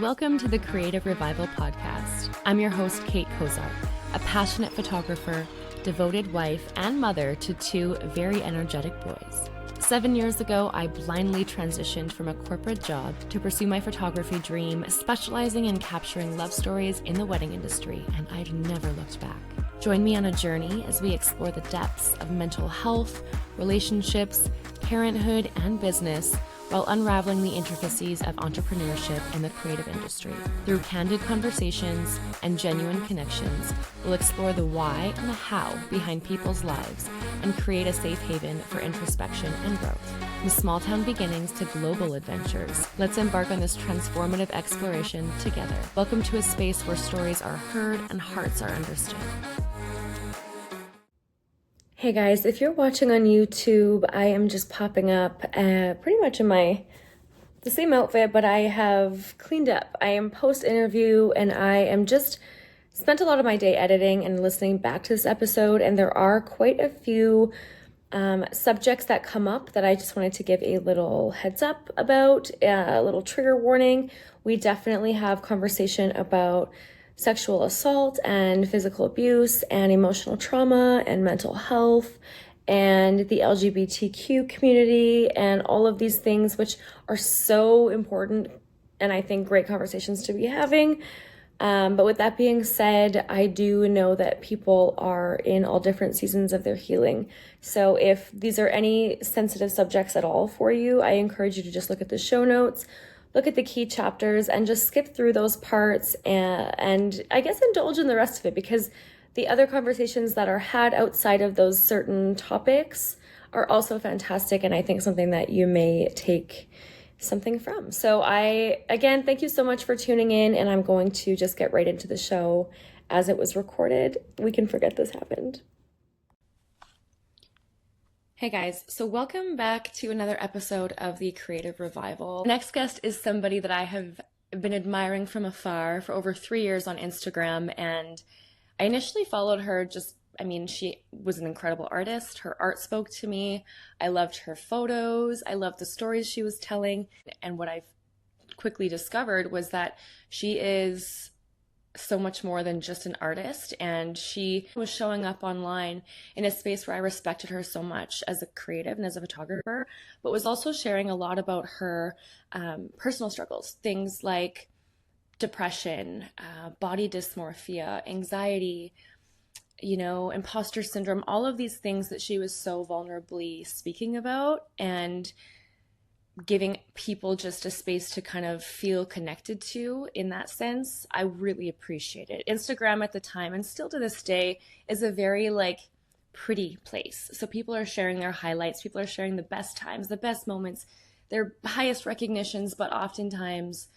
Welcome to the Creative Revival Podcast. I'm your host, Kate Kozar, a passionate photographer, devoted wife, and mother to two very energetic boys. 7 years ago, I blindly transitioned from a corporate job to pursue my photography dream, specializing in capturing love stories in the wedding industry, and I've never looked back. Join me on a journey as we explore the depths of mental health, relationships, parenthood, and business, while unraveling the intricacies of entrepreneurship in the creative industry. Through candid conversations and genuine connections, we'll explore the why and the how behind people's lives and create a safe haven for introspection and growth. From small town beginnings to global adventures, let's embark on this transformative exploration together. Welcome to a space where stories are heard and hearts are understood. Hey guys, if you're watching on YouTube, I am just popping up pretty much in the same outfit, but I have cleaned up. I am post-interview and I am just spent a lot of my day editing and listening back to this episode, and there are quite a few subjects that come up that I just wanted to give a little heads up about, a little trigger warning. We definitely have conversation about sexual assault and physical abuse and emotional trauma and mental health and the LGBTQ community and all of these things, which are so important and I think great conversations to be having. But with that being said, I do know that people are in all different seasons of their healing. So if these are any sensitive subjects at all for you, I encourage you to just look at the show notes, look at the key chapters, and just skip through those parts and I guess indulge in the rest of it, because the other conversations that are had outside of those certain topics are also fantastic, and I think something that you may take something from. So again, thank you so much for tuning in, and I'm going to just get right into the show as it was recorded. We can forget this happened. Hey guys, so welcome back to another episode of the Creative Revival. The next guest is somebody that I have been admiring from afar for over 3 years on Instagram, and I initially followed her she was an incredible artist. Her art spoke to me. I loved her photos. I loved the stories she was telling. And what I've quickly discovered was that she is so much more than just an artist, and she was showing up online in a space where I respected her so much as a creative and as a photographer, but was also sharing a lot about her personal struggles, things like depression, body dysmorphia, anxiety, imposter syndrome, all of these things that she was so vulnerably speaking about and giving people just a space to kind of feel connected to in that sense. I really appreciate it. Instagram at the time, and still to this day, is a very pretty place. So people are sharing their highlights, people are sharing the best times, the best moments, their highest recognitions, but oftentimes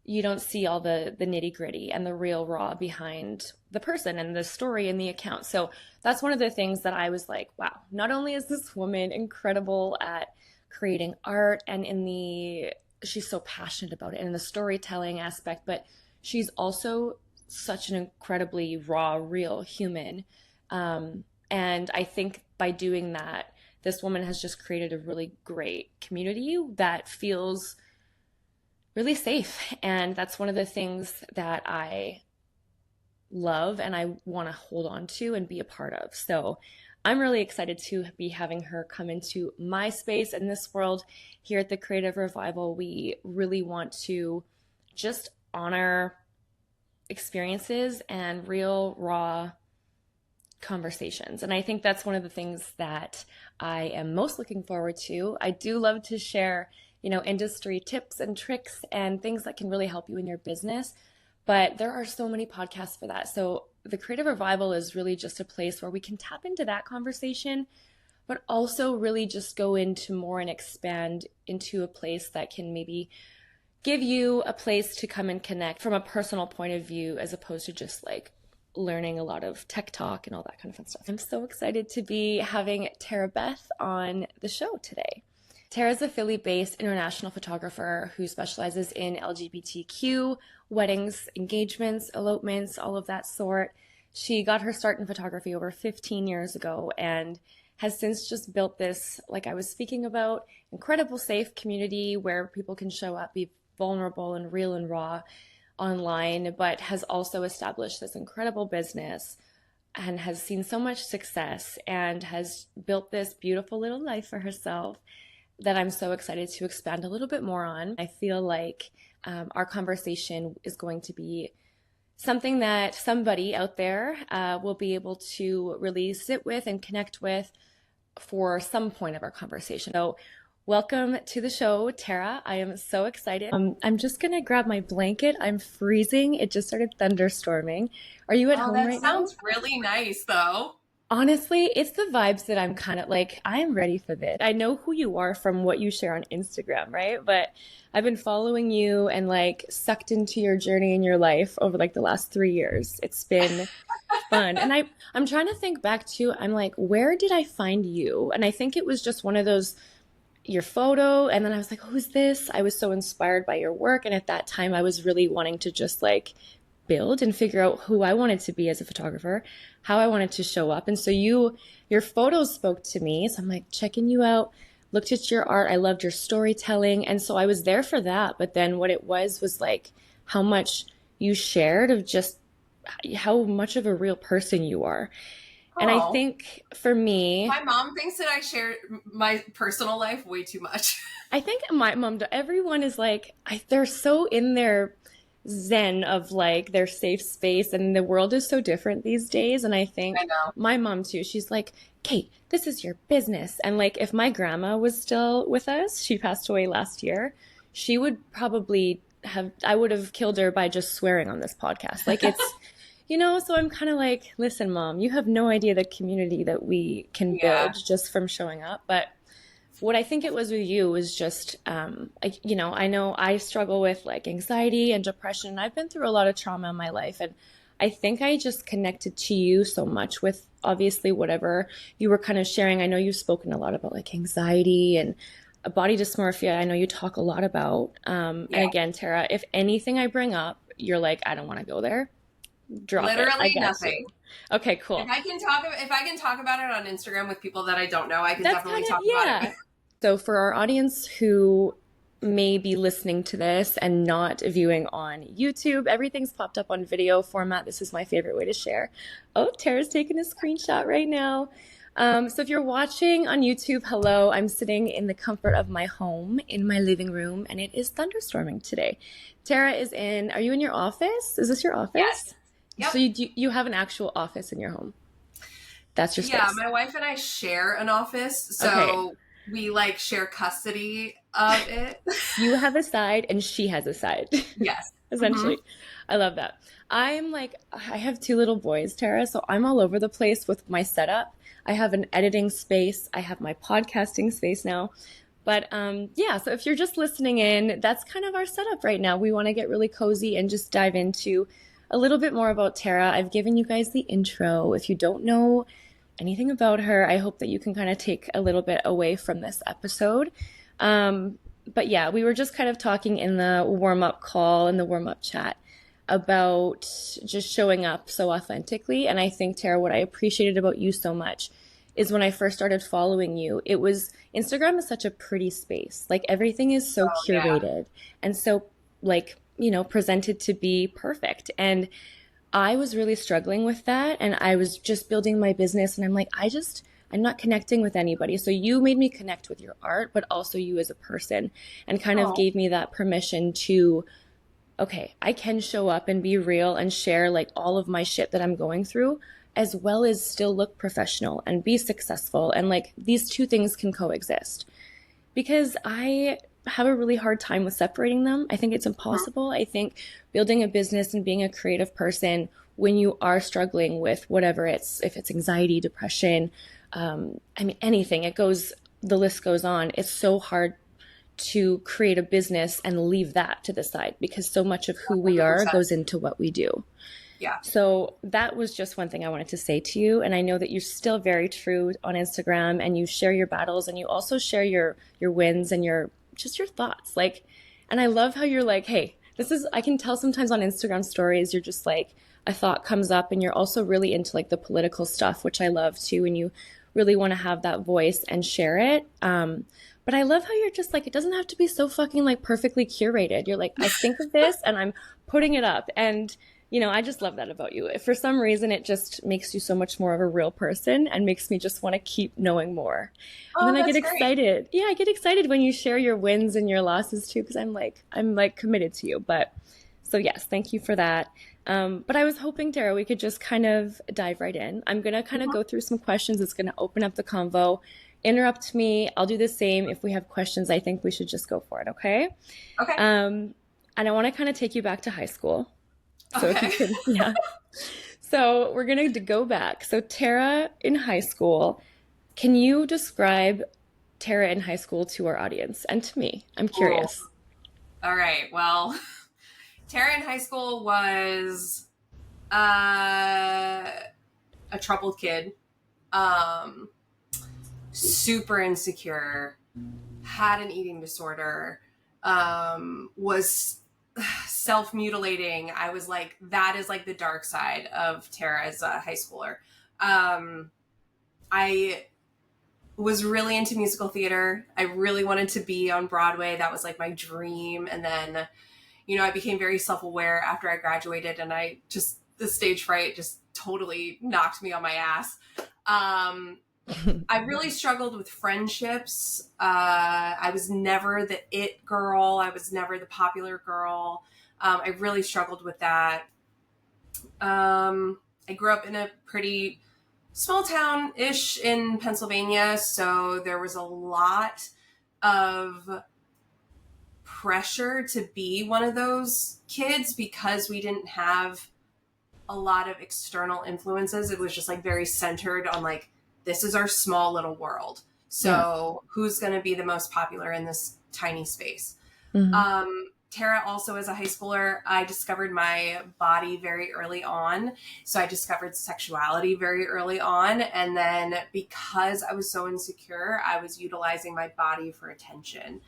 you don't see all the nitty gritty and the real raw behind the person and the story and the account. So that's one of the things that I was like, wow, not only is this woman incredible at creating art and she's so passionate about it and the storytelling aspect, but she's also such an incredibly raw, real human. And I think by doing that, this woman has just created a really great community that feels really safe. And that's one of the things that I love and I want to hold on to and be a part of. So I'm really excited to be having her come into my space in this world. Here at the Creative Revival, we really want to just honor experiences and real, raw conversations. And I think that's one of the things that I am most looking forward to. I do love to share, industry tips and tricks and things that can really help you in your business. But there are so many podcasts for that. So the Creative Revival is really just a place where we can tap into that conversation, but also really just go into more and expand into a place that can maybe give you a place to come and connect from a personal point of view, as opposed to just learning a lot of tech talk and all that kind of fun stuff. I'm so excited to be having Beth on the show today. Tara's a Philly-based international photographer who specializes in LGBTQ, weddings, engagements, elopements, all of that sort. She got her start in photography over 15 years ago and has since just built this, like I was speaking about, incredible safe community where people can show up, be vulnerable and real and raw online, but has also established this incredible business and has seen so much success and has built this beautiful little life for herself that I'm so excited to expand a little bit more on. I feel like our conversation is going to be something that somebody out there will be able to really sit with and connect with for some point of our conversation. So welcome to the show, Tara. I am so excited. I'm just going to grab my blanket. I'm freezing. It just started thunderstorming. Are you at home right now? That sounds really nice, though. Honestly, it's the vibes that I'm kind of like, I'm ready for this. I know who you are from what you share on Instagram, right? But I've been following you and like sucked into your journey in your life over like the last 3 years. It's been fun. And I'm trying to think back too. I'm like, where did I find you? And I think it was just one of those, your photo. And then I was like, who's this? I was so inspired by your work. And at that time, I was really wanting to just like build and figure out who I wanted to be as a photographer, how I wanted to show up. And so your photos spoke to me. So I'm like checking you out, looked at your art. I loved your storytelling. And so I was there for that. But then what it was like how much you shared of just how much of a real person you are. And I think for me, my mom thinks that I share my personal life way too much. I think my mom, everyone is like, they're so in their zen of like their safe space, and the world is so different these days. And I think my mom too, she's like, Kate, this is your business. And like if my grandma was still with us, she passed away last year, she would probably I would have killed her by just swearing on this podcast. Like it's, so I'm kind of like, listen, Mom, you have no idea the community that we can build just from showing up. But what I think it was with you was just, I know I struggle with like anxiety and depression. I've been through a lot of trauma in my life. And I think I just connected to you so much with obviously whatever you were kind of sharing. I know you've spoken a lot about like anxiety and body dysmorphia. I know you talk a lot about. And again, Tara, if anything I bring up, you're like, I don't want to go there. Drop literally nothing. Okay, cool. If I can talk about it on Instagram with people that I don't know, I can definitely talk about it. So for our audience who may be listening to this and not viewing on YouTube, everything's popped up on video format. This is my favorite way to share. Oh, Tara's taking a screenshot right now. So if you're watching on YouTube, hello, I'm sitting in the comfort of my home in my living room, and it is thunderstorming today. Tara is are you in your office? Is this your office? Yes. Yep. So you have an actual office in your home. That's your space. Yeah, my wife and I share an office, so we like share custody of it. You have a side and she has a side. Yes. Essentially. I love that. I'm like, I have 2 little boys, Tara, so I'm all over the place with my setup. I have an editing space. I have my podcasting space now. But so if you're just listening in, that's kind of our setup right now. We want to get really cozy and just dive into a little bit more about Tara. I've given you guys the intro. If you don't know anything about her, I hope that you can kind of take a little bit away from this episode. But yeah, we were just kind of talking in the warm-up call and the warm-up chat about just showing up so authentically. And I think, Tara, what I appreciated about you so much is when I first started following you, Instagram is such a pretty space. Like everything is so curated and so like, presented to be perfect. And I was really struggling with that. And I was just building my business and I'm like, I'm not connecting with anybody. So you made me connect with your art, but also you as a person, and kind of gave me that permission to, okay, I can show up and be real and share like all of my shit that I'm going through, as well as still look professional and be successful. And like these 2 things can coexist, because I have a really hard time with separating them. I think it's impossible. I think building a business and being a creative person, when you are struggling with whatever if it's anxiety, depression, anything, the list goes on. It's so hard to create a business and leave that to the side, because so much of who we are goes into what we do. Yeah. So that was just one thing I wanted to say to you. And I know that you're still very true on Instagram, and you share your battles, and you also share your wins and your thoughts. Like, and I love how you're like, hey, I can tell sometimes on Instagram stories, you're just like, a thought comes up and you're also really into like the political stuff, which I love too. And you really want to have that voice and share it. But But I love how you're just like, it doesn't have to be so fucking like perfectly curated. You're like, I think of this and I'm putting it up. And, I just love that about you. For some reason, it just makes you so much more of a real person and makes me just want to keep knowing more. And Oh, then I get that's great. excited. Yeah, I get excited when you share your wins and your losses too, because I'm like committed to you. But so yes, thank you for that. But I was hoping, Tara, we could just kind of dive right in. I'm going to kind of Mhm. go through some questions. It's going to open up the convo. Interrupt me. I'll do the same. If we have questions, I think we should just go for it, okay? Okay. And I want to kind of take you back to high school. So if you Okay. could, yeah. So we're going to go back. So Tara in high school, can you describe Tara in high school to our audience and to me? I'm Oh, curious. all right. Well, Tara in high school was uh, a troubled kid, um, super insecure, had an eating disorder, was self mutilating. I was like, that is like the dark side of Tara as a high schooler. Um, I was really into musical theater. I really wanted to be on Broadway. That was like my dream. And then, I became very self aware after I graduated, and the stage fright just totally knocked me on my ass. I really struggled with friendships. I was never the it girl. I was never the popular girl. I really struggled with that. I grew up in a pretty small town ish in Pennsylvania, so there was a lot of pressure to be one of those kids because we didn't have a lot of external influences. It was just like very centered on like, this is our small little world. Yeah. So who's going to be the most popular in this tiny space? Hmm. Tara, also as a high schooler, I discovered my body very early on. So I discovered sexuality very early on. And then because I was so insecure, I was utilizing my body for attention.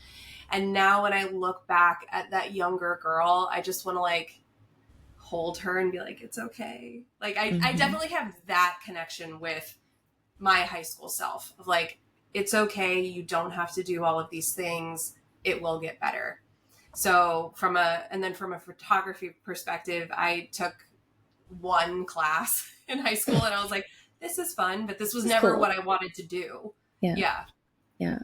And now when I look back at that younger girl, I just want to like hold her and be like, it's okay. Like I Hmm. definitely have that connection with my high school self of like, it's okay. You don't have to do all of these things. It will get better. So from a photography perspective, I took one class in high school and I was like, this is fun, but this was It's never what cool. I wanted to do. Yeah. Yeah. Yeah.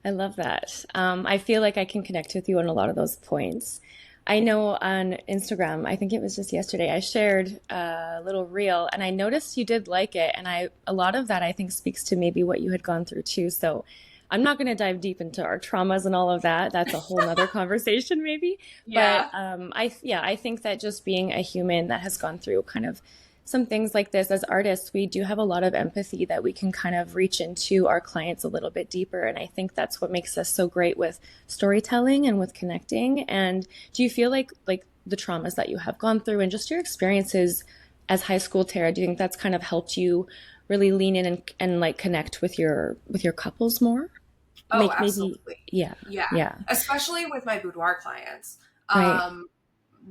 I love that. I feel like I can connect with you on a lot of those points. I know on Instagram, I think it was just yesterday, I shared a little reel and I noticed you did like it. And a lot of that I think speaks to maybe what you had gone through too. So I'm not going to dive deep into our traumas and all of that. That's a whole nother conversation maybe. But Yeah. yeah, I think that just being a human that has gone through kind of some things like this as artists, we do have a lot of empathy that we can kind of reach into our clients a little bit deeper. And I think that's what makes us so great with storytelling and with connecting. And do you feel like the traumas that you have gone through and just your experiences as high school Tara, do you think that's kind of helped you really lean in and like connect with your couples more? Oh, Maybe absolutely. yeah, Yeah. yeah, Especially with my boudoir clients. right. Um,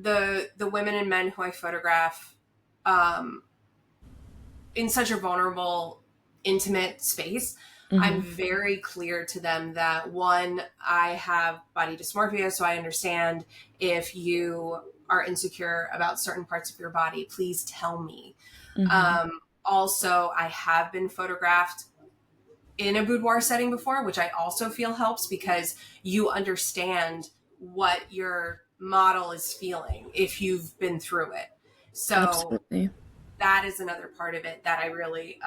the women and men who I photograph, um, in such a vulnerable, intimate space, I'm Hmm. very clear to them that one, I have body dysmorphia, so I understand if you are insecure about certain parts of your body, please tell me. Hmm. Also, I have been photographed in a boudoir setting before, which I also feel helps because you understand what your model is feeling if you've been through it. So Absolutely. that is another part of it that I really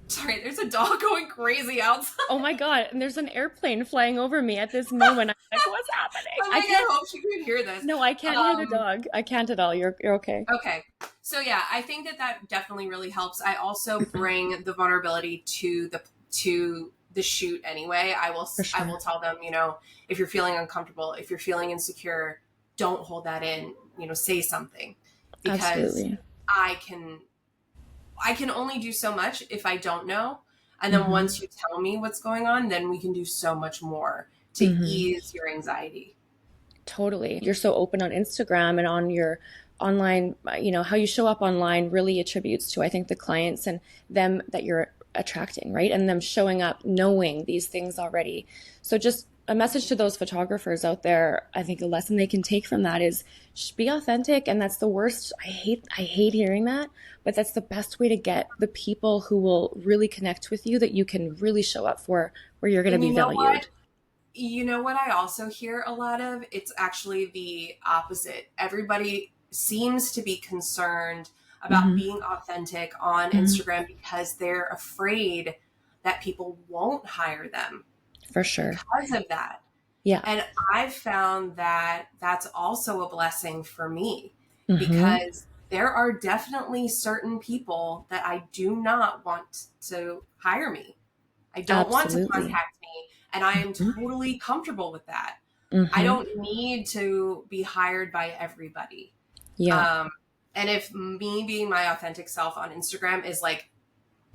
sorry, there's a dog going crazy outside. Oh my God. And there's an airplane flying over me at this moment. I'm like, what's happening? I'm I like, I can't, hope she can hear this. no, I can't hear the Um, dog. I can't at all. You're okay. okay. So yeah, I think that definitely really helps. I also bring the vulnerability to the shoot anyway. For I will sure. tell them, if you're feeling uncomfortable, if you're feeling insecure, don't hold that in, say something because Absolutely. I can I can only do so much if I don't know. And then Hmm. once you tell me what's going on, then we can do so much more to Hmm. ease your anxiety. Totally. You're so open on Instagram and on your online, how you show up online really attributes to, I think, the clients and them that you're attracting, right? And them showing up knowing these things already. So just a message to those photographers out there, I think a lesson they can take from that is just be authentic. And that's the worst. I hate hearing that, but that's the best way to get the people who will really connect with you, that you can really show up for, where you're going to And be valued. you know what I also hear a lot of? It's actually the opposite. Everybody seems to be concerned about Mm-hmm. being authentic on Mm-hmm. Instagram because they're afraid that people won't hire them For sure. because of that. Yeah. And I've found that that's also a blessing for me, Mm-hmm. because there are definitely certain people that I do not want to hire me. I don't want to Absolutely. contact me, and I am Mm-hmm. totally comfortable with that. I Mm-hmm. don't need to be hired by everybody. Yeah. Um, and if me being my authentic self on Instagram is like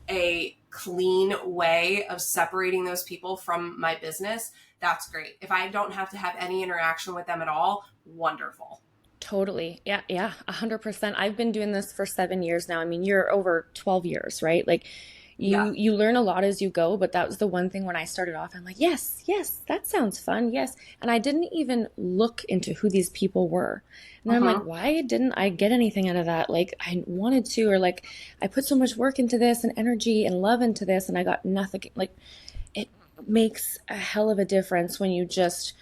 a clean way of separating those people from my business, that's great. If I don't have to have any interaction with them at all, wonderful. Totally. Yeah, yeah, 100%. I've been doing this for 7 years now. I mean, you're over 12 years, right? Like Yeah. you learn a lot as you go, but that was the one thing when I started off, I'm like, yes, yes, that sounds fun. Yes. And I didn't even look into who these people were. And then I'm like, Hmm. why didn't I get anything out of that? Like I wanted to, or like I put so much work into this and energy and love into this and I got nothing. Like it makes a hell of a difference when you just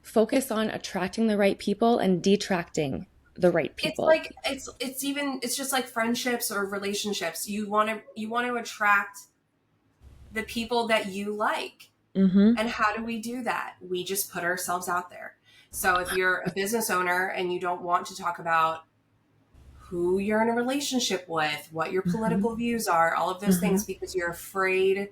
focus on attracting the right people and detracting the right It's people. like it's just like friendships or relationships. You want to attract the people that you like. Mm-hmm. And how do we do that? We just put ourselves out there. So if you're a business owner and you don't want to talk about who you're in a relationship with, what your Mm-hmm. political views are, all of those Mm-hmm. things, because you're afraid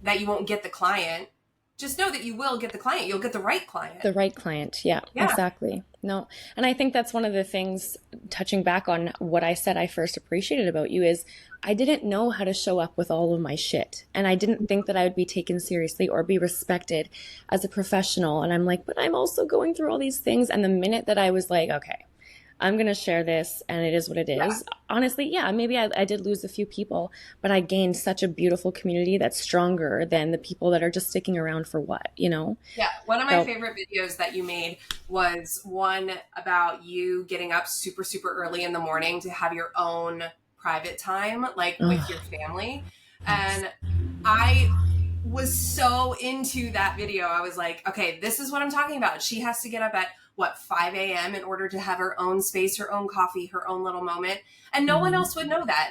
that you won't get the client, just know that you will get the client. You'll get the right client. The right client. Yeah, Yeah. exactly. No. And I think that's one of the things, touching back on what I said I first appreciated about you, is I didn't know how to show up with all of my shit. And I didn't think that I would be taken seriously or be respected as a professional. And I'm like, but I'm also going through all these things. And the minute that I was like, okay, I'm going to share this and it is what it Yeah. is. Honestly, yeah, maybe I did lose a few people, but I gained such a beautiful community that's stronger than the people that are just sticking around for what, you know? Yeah. One of my So, favorite videos that you made was one about you getting up super, super early in the morning to have your own private time, like with your oh, family. yes. And I was so into that video. I was like, okay, this is what I'm talking about. She has to get up at what, 5 a.m. in order to have her own space, her own coffee, her own little moment. And no one Mm-hmm. else would know that.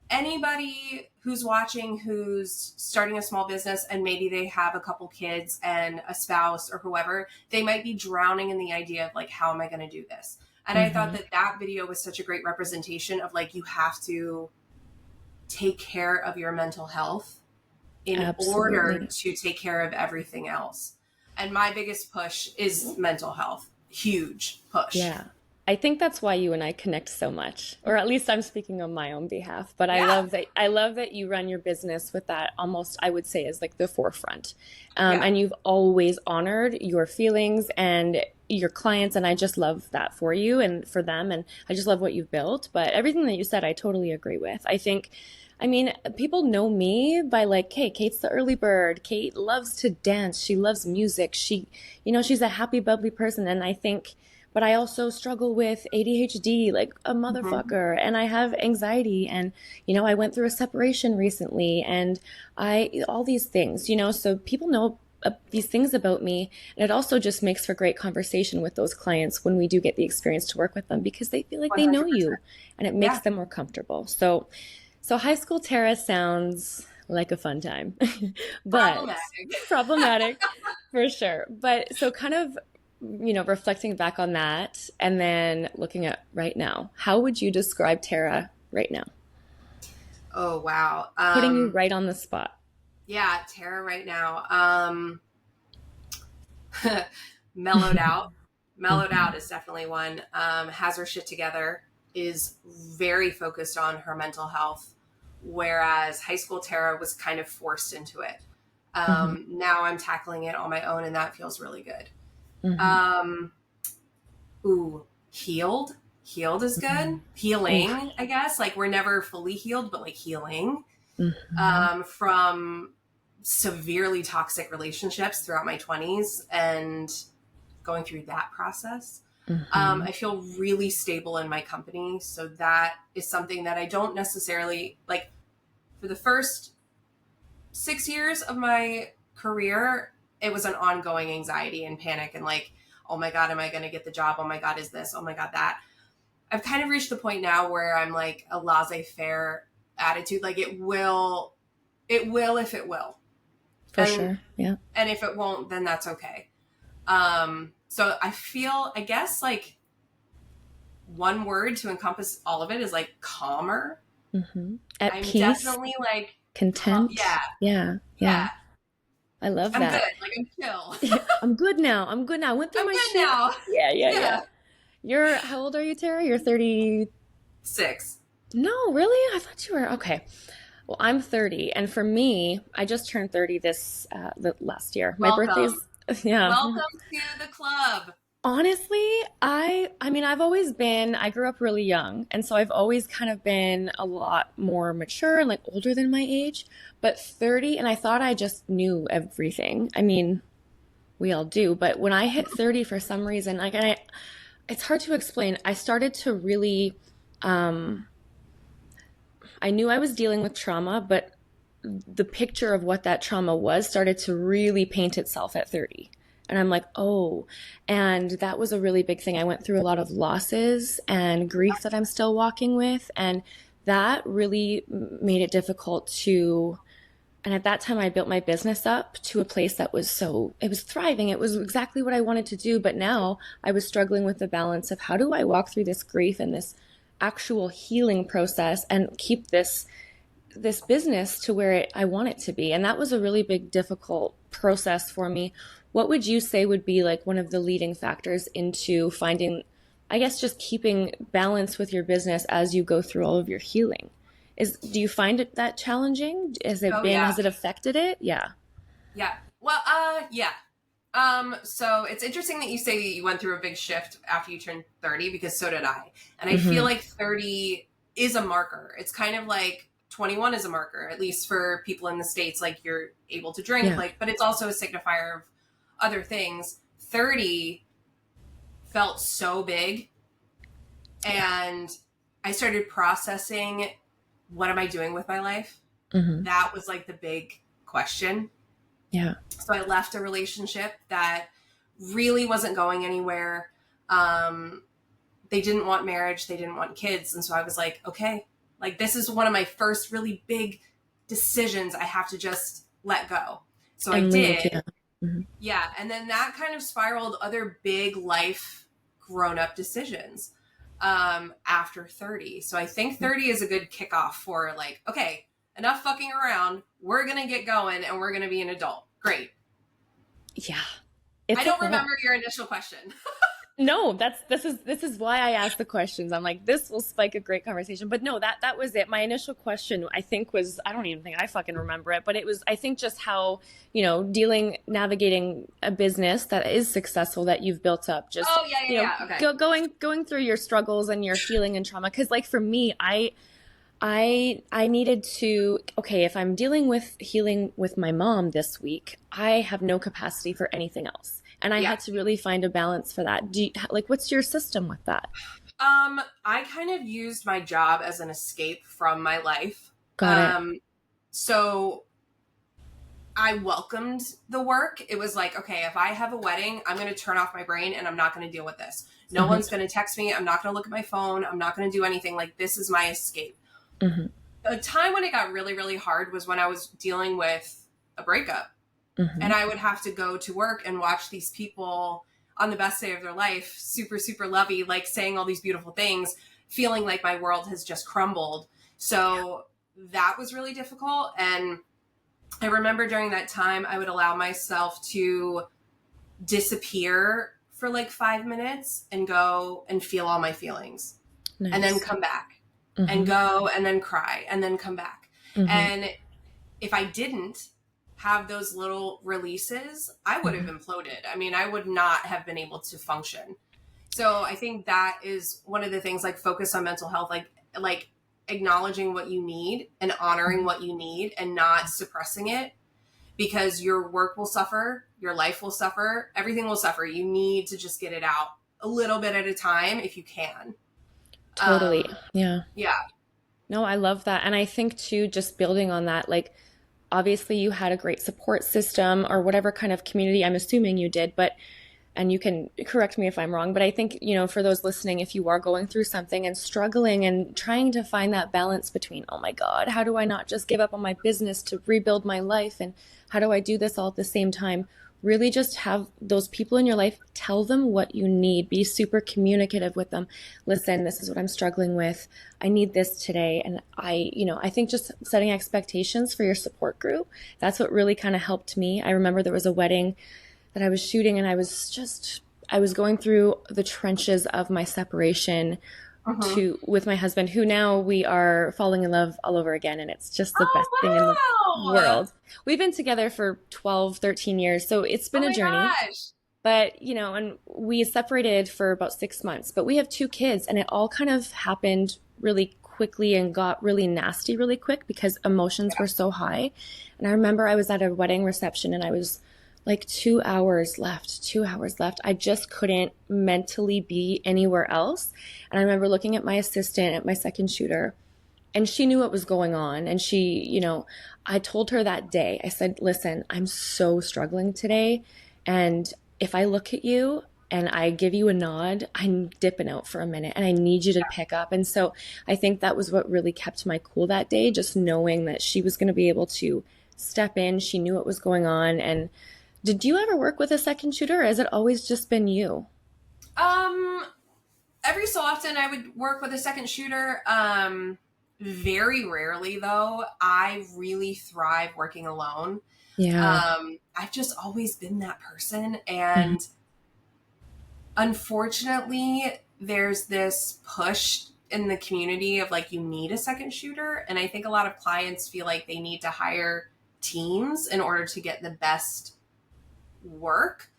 Anybody who's watching, who's starting a small business and maybe they have a couple kids and a spouse or whoever, they might be drowning in the idea of like, how am I going to do this? And I thought Mm-hmm. that that video was such a great representation of like, you have to take care of your mental health in order Absolutely. to take care of everything else. And my biggest push is mental health. Huge push. Yeah. I think that's why you and I connect so much, or at least I'm speaking on my own behalf. But Yeah. I love that you run your business with that almost, I would say, as like the forefront. Yeah. And you've always honored your feelings and your clients, and I just love that for you and for them, and I just love what you've built. But everything that you said, I totally agree with. I think, I mean, people know me by like, hey, Kate's the early bird. Kate loves to dance. She loves music. She's a happy, bubbly person, and I think but I also struggle with ADHD like a Mm-hmm. motherfucker, and I have anxiety, and I went through a separation recently, and I all these things, so people know these things about me, and it also just makes for great conversation with those clients when we do get the experience to work with them because they feel like they know 100%. you, and it makes Yeah. them more comfortable. So high school Tara sounds like a fun time, but Problematic. problematic for sure. But so kind of reflecting back on that and then looking at right now, how would you describe Tara right now? Oh, wow. Putting you right on the spot. Yeah, Tara right now. Mellowed out. Mellowed Mhm. out is definitely one. Has her shit together, is very focused on her mental health, whereas high school Tara was kind of forced into it. Mhm. Now I'm tackling it on my own, and that feels really good. Mhm. Um, ooh, healed. healed is good. Healing, I guess. Like, we're never fully healed, but like healing from severely toxic relationships throughout my 20s and going through that process. I feel really stable in my company. So that is something that I don't necessarily like. For the first 6 years of my career, it was an ongoing anxiety and panic and like, oh my God, am I going to get the job? Oh my God, is this? Oh my God, that. I've kind of reached the point now where I'm like a laissez-faire attitude. Like, it will if it will. For sure. Yeah. And if it won't, then that's okay. So I feel, I guess, like one word to encompass all of it is like calmer. At I'm peace. definitely like content. Yeah. I love that. I'm good. Like, I'm chill. I'm good now. I went through my shit. Now. Yeah. How old are you, Tara? You're 36. No, really? I thought you were. Okay. Well, I'm 30. And for me, I just turned 30 this last year. My birthday's, Welcome to the club. Honestly, I mean, I grew up really young. And so I've always kind of been a lot more mature and like older than my age. But 30, and I thought I just knew everything. I mean, we all do. But when I hit 30, for some reason, like, it's hard to explain. I started to really, I knew I was dealing with trauma, but the picture of what that trauma was started to really paint itself at 30. And I'm like, oh, and that was a really big thing. I went through a lot of losses and grief that I'm still walking with. And that really made it difficult and at that time I built my business up to a place that it was thriving. It was exactly what I wanted to do. But now I was struggling with the balance of how do I walk through this grief and this actual healing process and keep this business to where I want it to be. And that was a really big, difficult process for me. What would you say would be like one of the leading factors into finding, I guess, just keeping balance with your business as you go through all of your healing? Do you find it that challenging? Has it affected it? Yeah. Yeah. Well, yeah. So it's interesting that you say that you went through a big shift after you turned 30, because so did I. And I feel like 30 is a marker. It's kind of like 21 is a marker, at least for people in the States, like you're able to drink, but it's also a signifier of other things. 30 felt so big. And I started processing, what am I doing with my life? That was like the big question. Yeah. So I left a relationship that really wasn't going anywhere. They didn't want marriage. They didn't want kids. And so I was like, okay, like, this is one of my first really big decisions I have to just let go. So I did. Yeah. And then that kind of spiraled other big life grown-up decisions after 30. So I think 30 is a good kickoff for like, okay, enough fucking around. We're going to get going and we're going to be an adult. Great. Yeah. I don't remember your initial question. No, this is why I asked the questions. I'm like, this will spike a great conversation. But no, that was it. My initial question, I think, was, I don't even think I fucking remember it, but it was, I think, just how, navigating a business that is successful that you've built up. Just okay. Going through your struggles and your healing and trauma. Because like for me, I needed to, okay, if I'm dealing with healing with my mom this week, I have no capacity for anything else. And I had to really find a balance for that. What's your system with that? I kind of used my job as an escape from my life. Got it. So I welcomed the work. It was like, okay, if I have a wedding, I'm going to turn off my brain and I'm not going to deal with this. No one's going to text me. I'm not going to look at my phone. I'm not going to do anything. Like, this is my escape. The time when it got really, really hard was when I was dealing with a breakup. And I would have to go to work and watch these people on the best day of their life, super, super lovey, like saying all these beautiful things, feeling like my world has just crumbled. So that was really difficult. And I remember during that time, I would allow myself to disappear for like 5 minutes and go and feel all my feelings. Nice. And then come back and go and then cry and then come back. And if I didn't have those little releases, I would have imploded. I mean, I would not have been able to function. So I think that is one of the things, like focus on mental health, like acknowledging what you need and honoring what you need and not suppressing it, because your work will suffer, your life will suffer, everything will suffer. You need to just get it out a little bit at a time if you can. Totally. Yeah. Yeah. No, I love that. And I think too, just building on that, like obviously you had a great support system or whatever kind of community, I'm assuming you did, but and you can correct me if I'm wrong, but I think, for those listening, if you are going through something and struggling and trying to find that balance between, oh my God, how do I not just give up on my business to rebuild my life? And how do I do this all at the same time? Really just have those people in your life, tell them what you need, be super communicative with them. Listen, this is what I'm struggling with. I need this today. And I think just setting expectations for your support group, that's what really kind of helped me. I remember there was a wedding that I was shooting and I was going through the trenches of my separation with my husband, who now we are falling in love all over again. And it's just the best thing in the world. We've been together for 12, 13 years. So it's been a journey. Gosh. But, and we separated for about 6 months, but we have 2 kids and it all kind of happened really quickly and got really nasty really quick because emotions were so high. And I remember I was at a wedding reception and I was like 2 hours left. I just couldn't mentally be anywhere else. And I remember looking at my assistant, at my second shooter, and she knew what was going on. And she, I told her that day, I said, listen, I'm so struggling today. And if I look at you and I give you a nod, I'm dipping out for a minute and I need you to pick up. And so I think that was what really kept my cool that day, just knowing that she was going to be able to step in. She knew what was going on. And did you ever work with a second shooter, or has it always just been you? Every so often I would work with a second shooter. Very rarely though. I really thrive working alone. Yeah. I've just always been that person. And unfortunately, there's this push in the community of like, you need a second shooter. And I think a lot of clients feel like they need to hire teams in order to get the best work.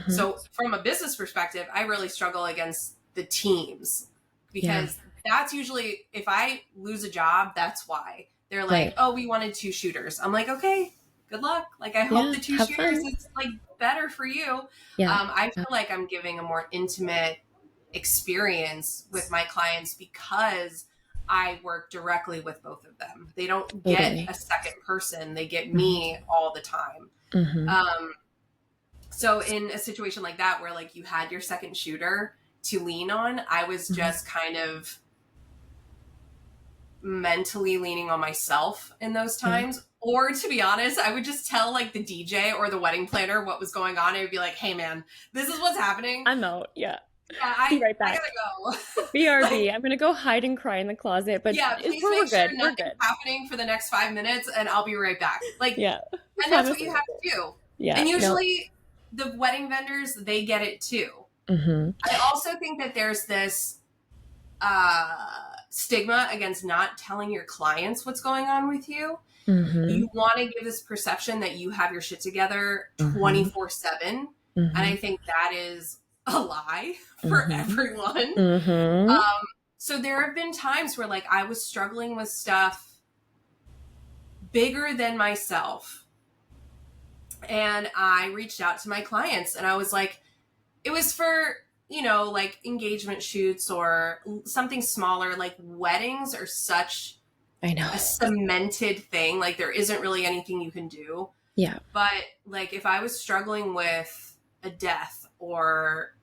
So from a business perspective, I really struggle against the teams because that's usually, if I lose a job, that's why. They're like, oh, we wanted 2 shooters. I'm like, okay, good luck. Like, I hope the 2 shooters is like better for you. I feel like I'm giving a more intimate experience with my clients because I work directly with both of them. They don't get a second person. They get me all the time. So in a situation like that, where like you had your second shooter to lean on, I was just kind of mentally leaning on myself in those times. Or to be honest, I would just tell like the DJ or the wedding planner what was going on. I would be like, hey man, this is what's happening. I'm out. Yeah. Be right back. I gotta go. BRB. I'm gonna go hide and cry in the closet. But yeah, please make sure nothing's happening for the next 5 minutes, and I'll be right back. Like, and that's what you have to do. Yeah. And usually, the wedding vendors, they get it too. I also think that there's this stigma against not telling your clients what's going on with you. You want to give this perception that you have your shit together 24/7, and I think that is a lie for everyone. So there have been times where like I was struggling with stuff bigger than myself, and I reached out to my clients and I was like, it was for, like engagement shoots or something smaller. Like weddings are such a cemented thing. Like there isn't really anything you can do. Yeah. But like if I was struggling with a death or,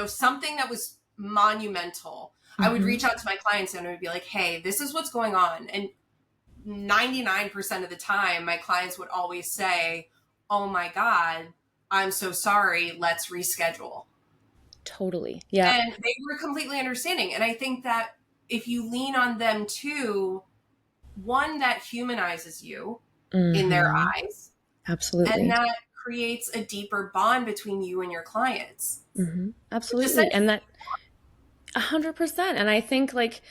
something that was monumental, I would reach out to my clients and I would be like, hey, this is what's going on. And 99% of the time, my clients would always say, oh my God, I'm so sorry. Let's reschedule. Totally. Yeah. And they were completely understanding. And I think that if you lean on them too, one, that humanizes you in their eyes. Absolutely. And that creates a deeper bond between you and your clients. Absolutely. And that 100%. And I think like,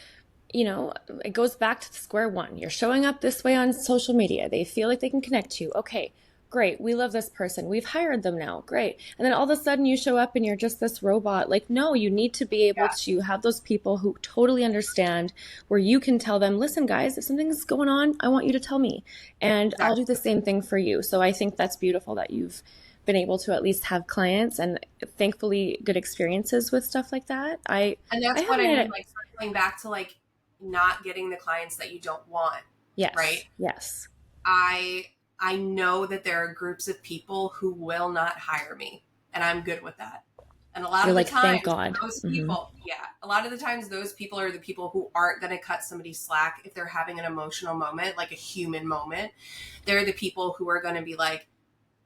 it goes back to the square one. You're showing up this way on social media. They feel like they can connect to you. Okay, Great. We love this person. We've hired them now. Great. And then all of a sudden you show up and you're just this robot. Like, no, you need to be able Yeah, to have those people who totally understand, where you can tell them, listen, guys, if something's going on, I want you to tell me. And I'll do exactly. the same thing for you. So I think that's beautiful that you've been able to at least have clients and thankfully good experiences with stuff like that. And I that's what haven't I had mean, it. like circling back to like not getting the clients that you don't want, right? Yes. Yes. I I know that there are groups of people who will not hire me, and I'm good with that. And a lot You're of the like, thank times, God. those Hmm. people, yeah, a lot of the times, those people are the people who aren't going to cut somebody slack if they're having an emotional moment, like a human moment. They're the people who are going to be like,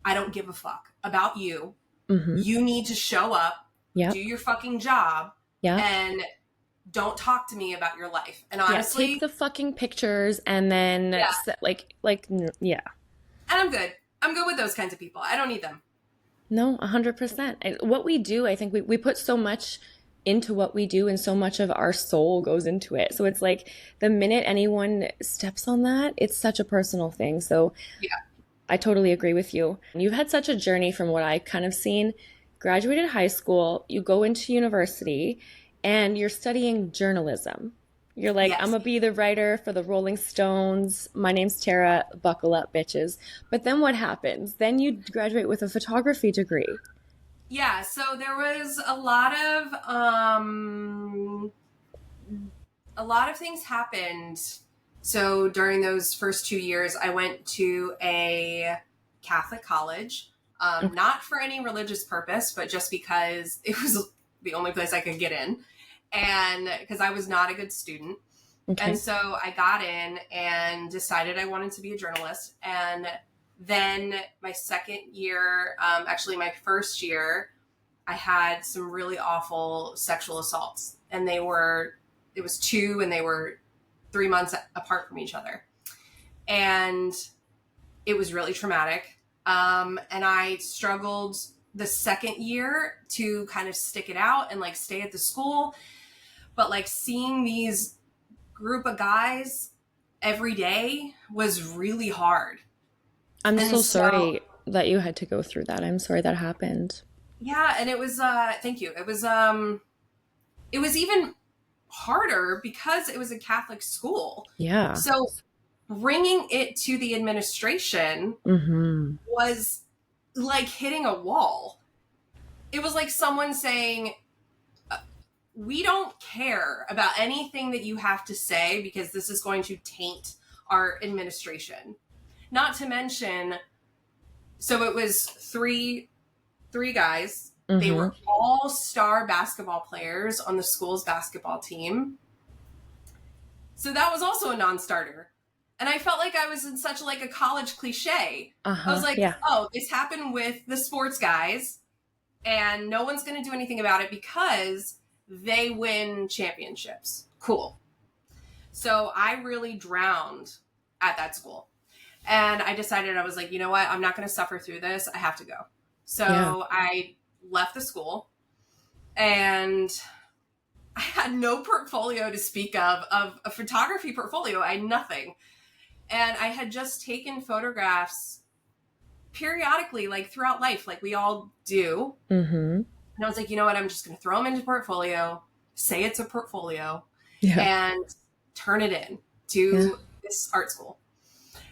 I don't give a fuck about you. Hmm. You need to show up, do Yep. your fucking job, Yep. and don't talk to me about your life. And Yeah. Take honestly, the fucking pictures and then yeah, yeah. and I'm good. I'm good with those kinds of people. I don't need them. No, 100%. And what we do, I think we put so much into what we do and so much of our soul goes into it. So it's like the minute anyone steps on that, it's such a personal thing. So Yeah. I totally agree with you. You've had such a journey from what I kind of seen. Graduated high school, you go into university, and you're studying journalism. You're like, I'm Yes. gonna be the writer for the Rolling Stones. My name's Tara. Buckle up, bitches. But then what happens? Then you graduate with a photography degree. Yeah, so there was a lot of things happened. So during those first 2 years, I went to a Catholic college, Okay. not for any religious purpose, but just because it was the only place I could get in, and because I was not a good student. And Okay. so I got in and decided I wanted to be a journalist. And then my second year, actually my first year, I had some really awful sexual assaults. And it was two, and they were 3 months apart from each other. And it was really traumatic. And I struggled the second year to kind of stick it out and like stay at the school. But like seeing these group of guys every day was really hard. I'm And so so, sorry that you had to go through that. I'm sorry that happened. yeah, and it was thank you. It was even harder because it was a Catholic school. Yeah. So bringing it to the administration Mm-hmm. was like hitting a wall. It was like someone saying, we don't care about anything that you have to say because this is going to taint our administration. Not to mention, so it was three guys. They Mm-hmm. were all star basketball players on the school's basketball team. So that was also a non-starter. And I felt like I was in such like a college cliche. I was Uh-huh. like, Yeah. oh, this happened with the sports guys, and no one's going to do anything about it because they win championships. Cool. So I really drowned at that school. And I decided, I was like, you know what? I'm not going to suffer through this. I have to go. Yeah. So I left the school, and I had no portfolio to speak of a photography portfolio. I had nothing. And I had just taken photographs periodically, like throughout life, like we all do. Mm-hmm. And I was like, you know what? I'm just going to throw them into portfolio, say it's a portfolio, Yeah. and turn it in Yeah. to this art school.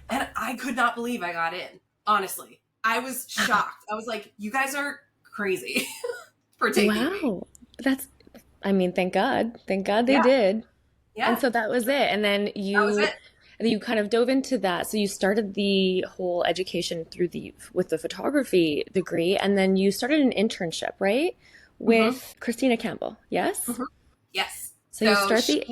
And I could not believe I got in. Honestly, I was shocked. I was like, you guys are crazy for taking me. Wow. That's, I mean, thank God. Thank God they Yeah. did. And Yeah. so that was it. And then That was it. you kind of dove into that. So you started the whole education with the photography degree, and then you started an internship, right? Mm-hmm. With Christina Campbell. Yes? Mm-hmm. Yes. So you So start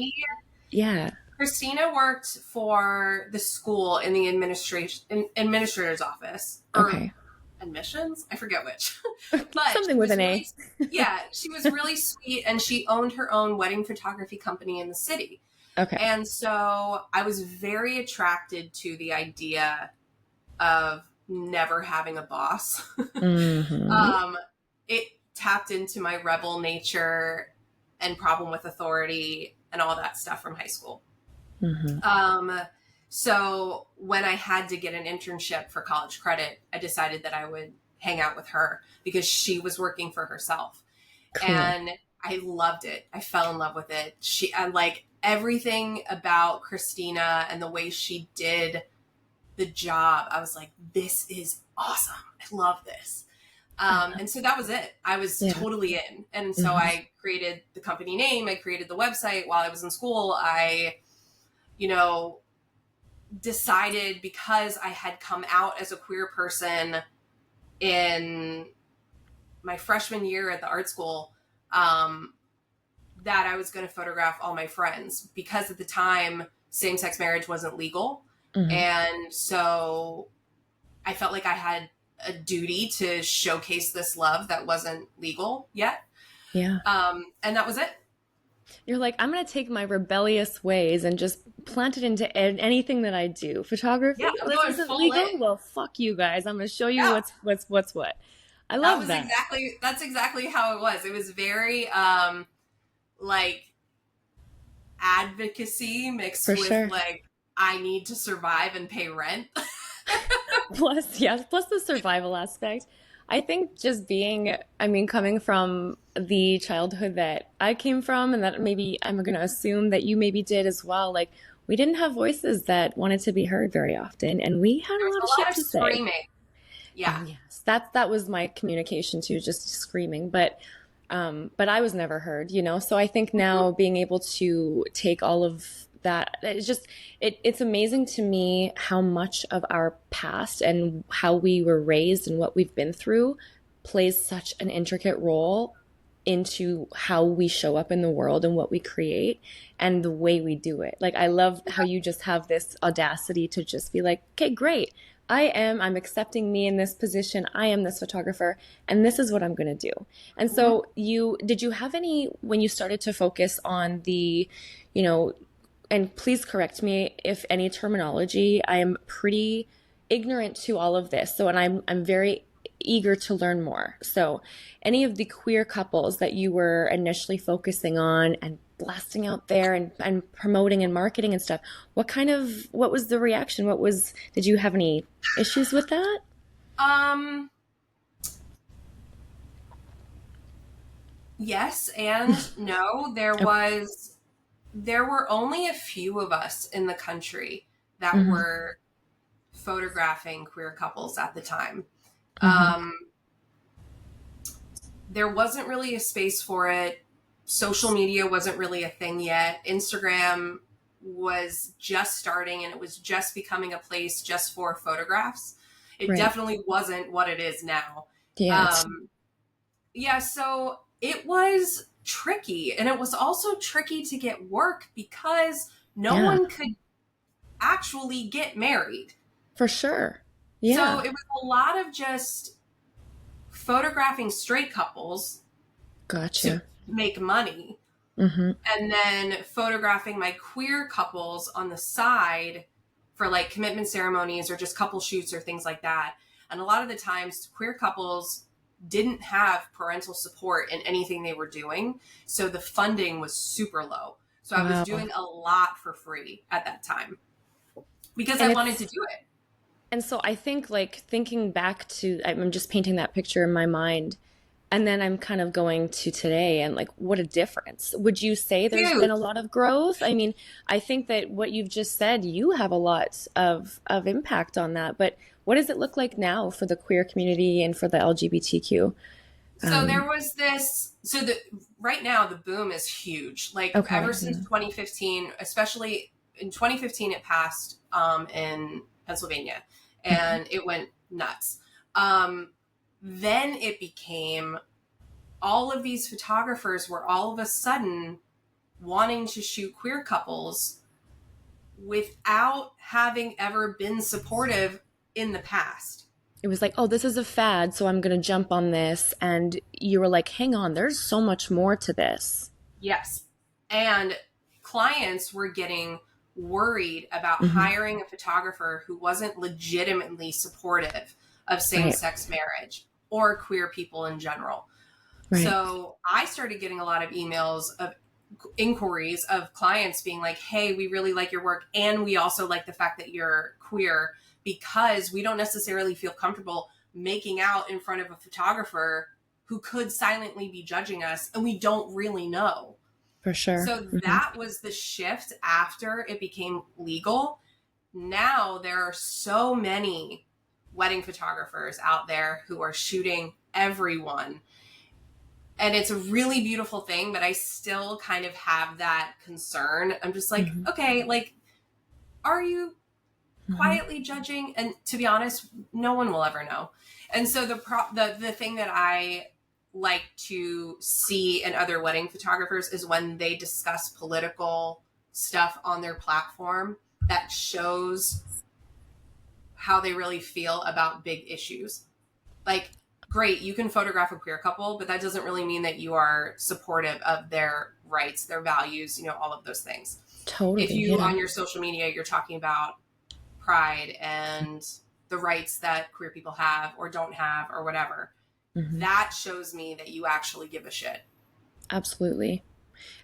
yeah. Christina worked for the school in the administrator's office, or Okay. admissions. I forget which, but Something with an A. yeah, she was really sweet, and she owned her own wedding photography company in the city. Okay. And so I was very attracted to the idea of never having a boss. Mm-hmm. It tapped into my rebel nature and problem with authority and all that stuff from high school. Mm-hmm. Um, So when I had to get an internship for college credit, I decided that I would hang out with her because she was working for herself. Cool. And I loved it. I fell in love with it. I like everything about Christina and the way she did the job. I was like, this is awesome. I love this. And so that was it. I was Yeah. totally in. And so Mhm. I created the company name. I created the website while I was in school. I, you know, decided because I had come out as a queer person in my freshman year at the art school, that I was going to photograph all my friends because at the time same-sex marriage wasn't legal. Mhm. And so I felt like I had a duty to showcase this love that wasn't legal yet. Yeah. And that was it. You're like, I'm gonna take my rebellious ways and just plant it into anything that I do. Photography? Yeah, Oh, I'm this going isn't full legal? in. Well, fuck you guys. I'm gonna show you Yeah, what's what. I that love was that. that's exactly how it was. It was very like advocacy mixed For with sure. like I need to survive and pay rent. Plus, yes, plus the survival aspect. I think just being, I mean, coming from the childhood that I came from, and that maybe I'm going to assume that you maybe did as well, like, we didn't have voices that wanted to be heard very often, and we had There a was lot of a lot shit of to say. screaming. Yeah. Oh yes, that was my communication too, just screaming. But I was never heard, you know. So I think Mhm. now being able to take all of that, it's amazing to me how much of our past and how we were raised and what we've been through plays such an intricate role into how we show up in the world and what we create and the way we do it. Like I love how you just have this audacity to just be like, okay, great. I'm accepting me in this position. I am this photographer and this is what I'm going to do. And Mhm. so did you have any, when you started to focus on the, you know, and please correct me if any terminology, I am pretty ignorant to all of this. So, and I'm very eager to learn more. So, any of the queer couples that you were initially focusing on and blasting out there and promoting and marketing and stuff, what was the reaction? Did you have any issues with that? Um, yes and no. Okay. There were only a few of us in the country that Hmm. were photographing queer couples at the time. Hmm. Um, there wasn't really a space for it. Social media wasn't really a thing yet. Instagram was just starting and it was just becoming a place just for photographs. It Right. definitely wasn't what it is now. Yeah, it's Um, yeah, so it was tricky. And it was also tricky to get work because no yeah, one could actually get married. for sure. So Yeah. it was a lot of just photographing straight couples to Gotcha. make money Hmm. and then photographing my queer couples on the side for like commitment ceremonies or just couple shoots or things like that. And a lot of the times, queer couples didn't have parental support in anything they were doing. So the funding was super low. So I was Wow. doing a lot for free at that time because I And wanted to it's do it. and so I think like thinking back to I'm just painting that picture in my mind and then I'm kind of going to today and like what a difference. Would you say there's been Huge. a lot of growth? I mean, I think that what you've just said, you have a lot of impact on that, but what does it look like now for the queer community and for the LGBTQ? So there Um, was this. So the right now the boom is huge. Like ever okay. since Yeah. 2015, especially in 2015, it passed in Pennsylvania, Mhm. and it went nuts. Um, then it became all of these photographers were all of a sudden wanting to shoot queer couples without having ever been supportive in the past. It was like, oh, this is a fad, so I'm going to jump on this. And you were like, hang on, there's so much more to this. Yes. And clients were getting worried about Hmm. hiring a photographer who wasn't legitimately supportive of same Right, sex marriage or queer people in general. right. So I started getting a lot of emails of inquiries of clients being like, hey, we really like your work, and we also like the fact that you're queer, because we don't necessarily feel comfortable making out in front of a photographer who could silently be judging us, and we don't really know. For sure. So that was the shift after it became legal. Now there are so many wedding photographers out there who are shooting everyone. And it's a really beautiful thing, but I still kind of have that concern. I'm just like, okay, like, are you quietly judging? And to be honest, no one will ever know. And so the thing that I like to see in other wedding photographers is when they discuss political stuff on their platform that shows how they really feel about big issues. Like, great, you can photograph a queer couple, but that doesn't really mean that you are supportive of their rights, their values, all of those things. Totally. If you, on your social media, you're talking about pride and the rights that queer people have or don't have or whatever, that shows me that you actually give a shit. Absolutely.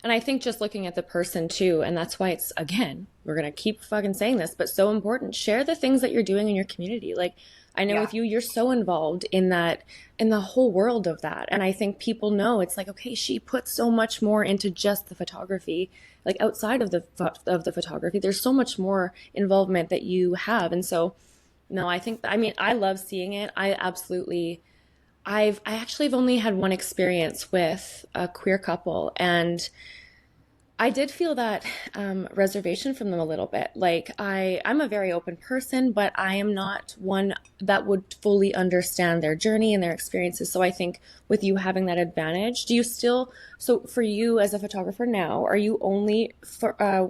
And I think just looking at the person too, and that's why it's, again, we're going to keep fucking saying this, but so important. Share the things that you're doing in your community. Like, I know with you, you're so involved in that, in the whole world of that. And I think people know it's like, okay, she puts so much more into just the photography, like outside of the photography, there's so much more involvement that you have. And so, no, I love seeing it. I actually have only had one experience with a queer couple, and I did feel that reservation from them a little bit. Like, I'm a very open person, but I am not one that would fully understand their journey and their experiences. So I think with you having that advantage, so for you as a photographer now, are you only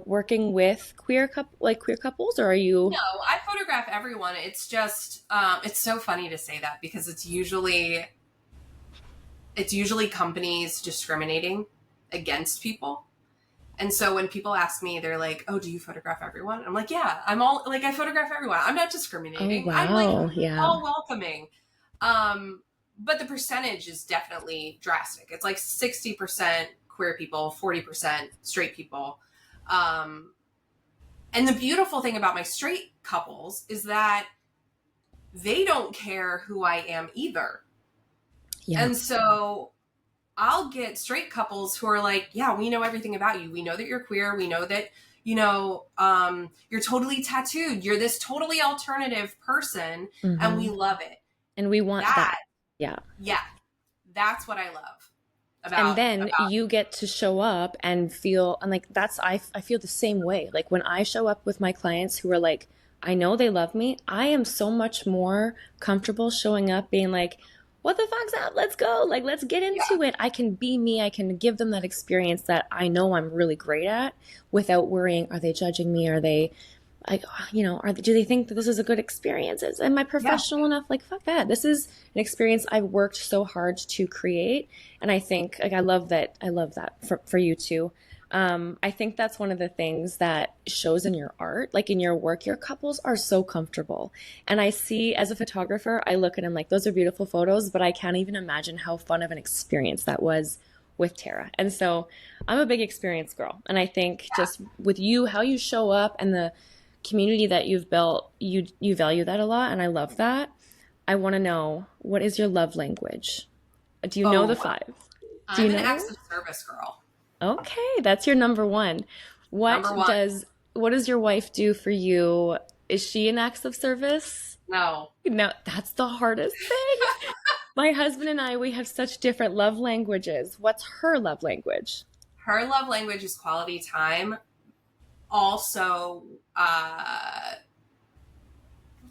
working with queer couples, or are you? No, I photograph everyone. It's just, it's so funny to say that because it's usually companies discriminating against people. And so when people ask me, they're like, oh, do you photograph everyone? I'm like, yeah, I photograph everyone. I'm not discriminating. Oh, wow. I'm like, yeah. all welcoming. But the percentage is definitely drastic. It's like 60% queer people, 40% straight people. And the beautiful thing about my straight couples is that they don't care who I am either. Yeah. And so I'll get straight couples who are like, yeah, we know everything about you. We know that you're queer. We know that, you're totally tattooed. You're this totally alternative person, and we love it. And we want that. Yeah. Yeah. That's what I love. And then you get to show up and feel, and like, I feel the same way. Like when I show up with my clients who are like, I know they love me, I am so much more comfortable showing up being like, what the fuck's up? Let's go. Like, let's get into it. I can be me. I can give them that experience that I know I'm really great at without worrying, are they judging me? Are they like, do they think that this is a good experience? Am I professional enough? Like, fuck that. This is an experience I've worked so hard to create. And I think, like, I love that for you too. I think that's one of the things that shows in your art, like in your work, your couples are so comfortable. And I see, as a photographer, I look at them like, those are beautiful photos, but I can't even imagine how fun of an experience that was with Tara. And so I'm a big experience girl. And I think just with you, how you show up and the community that you've built, you value that a lot. And I love that. I want to know, what is your love language? Do you know the 5? I'm an acts of service girl. Okay, that's your number one. What does your wife do for you? Is she an acts of service? No, that's the hardest thing. My husband and I, we have such different love languages. What's her love language? Her love language is quality time. Also,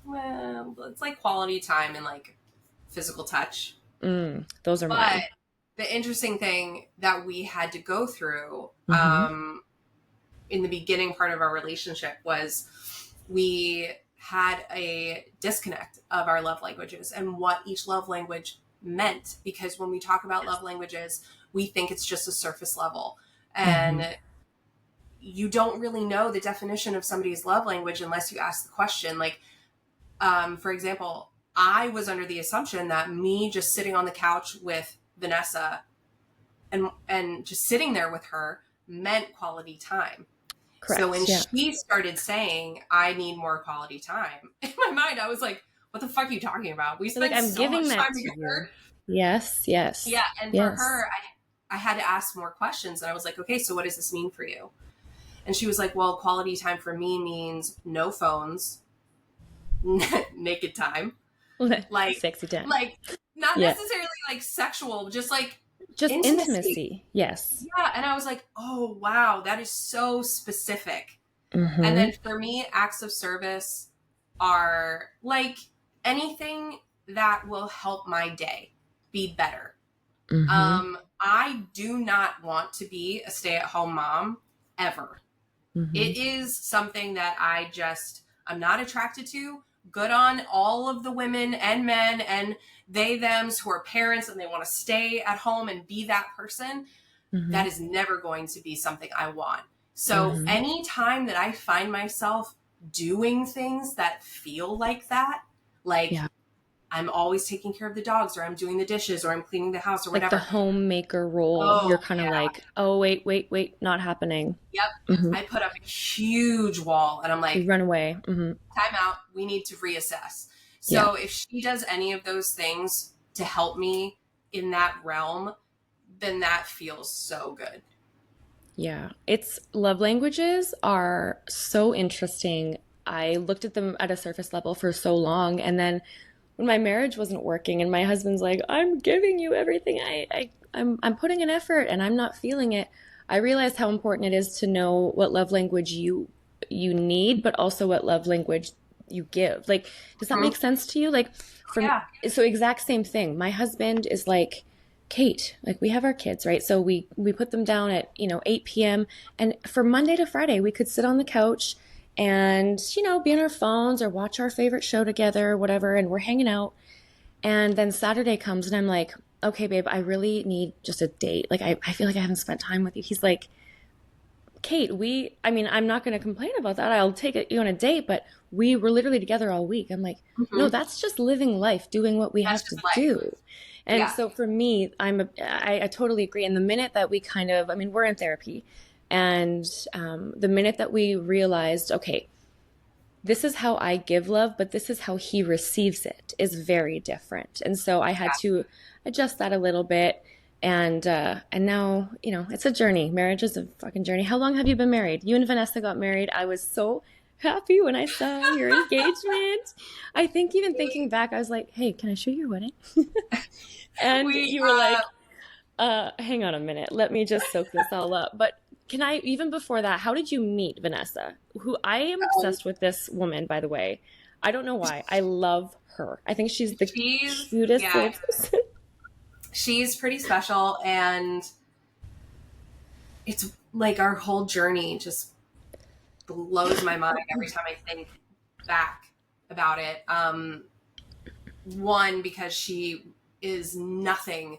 it's like quality time and like physical touch. Those are mine. The interesting thing that we had to go through in the beginning part of our relationship was we had a disconnect of our love languages and what each love language meant. Because when we talk about love languages, we think it's just a surface level. And you don't really know the definition of somebody's love language unless you ask the question. Like, for example, I was under the assumption that me just sitting on the couch with Vanessa and just sitting there with her meant quality time. Correct. So when Yeah. she started saying, I need more quality time, in my mind, I was like, what the fuck are you talking about? We Like, spend I'm so giving much that time to you. together. Yes, yes, Yeah. And for yes. her, I had to ask more questions. And I was like, okay, so what does this mean for you? And she was like, well, quality time for me means no phones, naked time, like, Sexy time. like not Yeah. necessarily like sexual, just like Just intimacy. intimacy. Yes. Yeah. And I was like, oh, wow, that is so specific. And Mm-hmm. then for me, acts of service are like anything that will help my day be better. Mm-hmm. I do not want to be a stay-at-home mom ever. Mm-hmm. It is something that I'm not attracted to. Good on all of the women and men and they, thems who are parents and they want to stay at home and be that person. Mm-hmm. That is never going to be something I want. So Mm-hmm. anytime that I find myself doing things that feel like that, like Yeah. I'm always taking care of the dogs or I'm doing the dishes or I'm cleaning the house or Like the whatever. homemaker role, you're Oh, kind of yeah. like, oh, wait, not happening. Yep. Mm-hmm. I put up a huge wall and I'm You like, run away. Mm-hmm. time out. We need to reassess. Yeah. So if she does any of those things to help me in that realm, then that feels so good. Yeah. It's love languages are so interesting. I looked at them at a surface level for so long, and then when my marriage wasn't working and my husband's like, I'm giving you everything I'm putting an effort and I'm not feeling it, I realized how important it is to know what love language you need, but also what love language you give. Like, does that make Mm-hmm. sense to you? Like, from Yeah. so exact same thing. My husband is like, Kate, like we have our kids, right? So we put them down at, 8 p.m. and for Monday to Friday, we could sit on the couch and, be on our phones or watch our favorite show together, whatever, and we're hanging out. And then Saturday comes and I'm like, okay, babe, I really need just a date. Like I feel like I haven't spent time with you. He's like, Kate, I'm not going to complain about that. I'll take you on a date, but we were literally together all week. I'm like, no, Mm-hmm. that's just living life, doing what we That's have to just life. do. And Yeah. so for me, I totally agree. And the minute that we we're in therapy, and the minute that we realized, okay, this is how I give love, but this is how he receives it is very different. And so I had to adjust that a little bit. And now, it's a journey. Marriage is a fucking journey. How long have you been married? You and Vanessa got married. I was so happy when I saw your engagement. I think even thinking back, I was like, hey, can I shoot your wedding? And We, you were like, hang on a minute. Let me just soak this all up. But even before that, how did you meet Vanessa? Who I am obsessed with this woman, by the way. I don't know why. I love her. I think she's the cutest yeah, little person. she's pretty special. And it's like our whole journey just blows my mind every time I think back about it. One, because she is nothing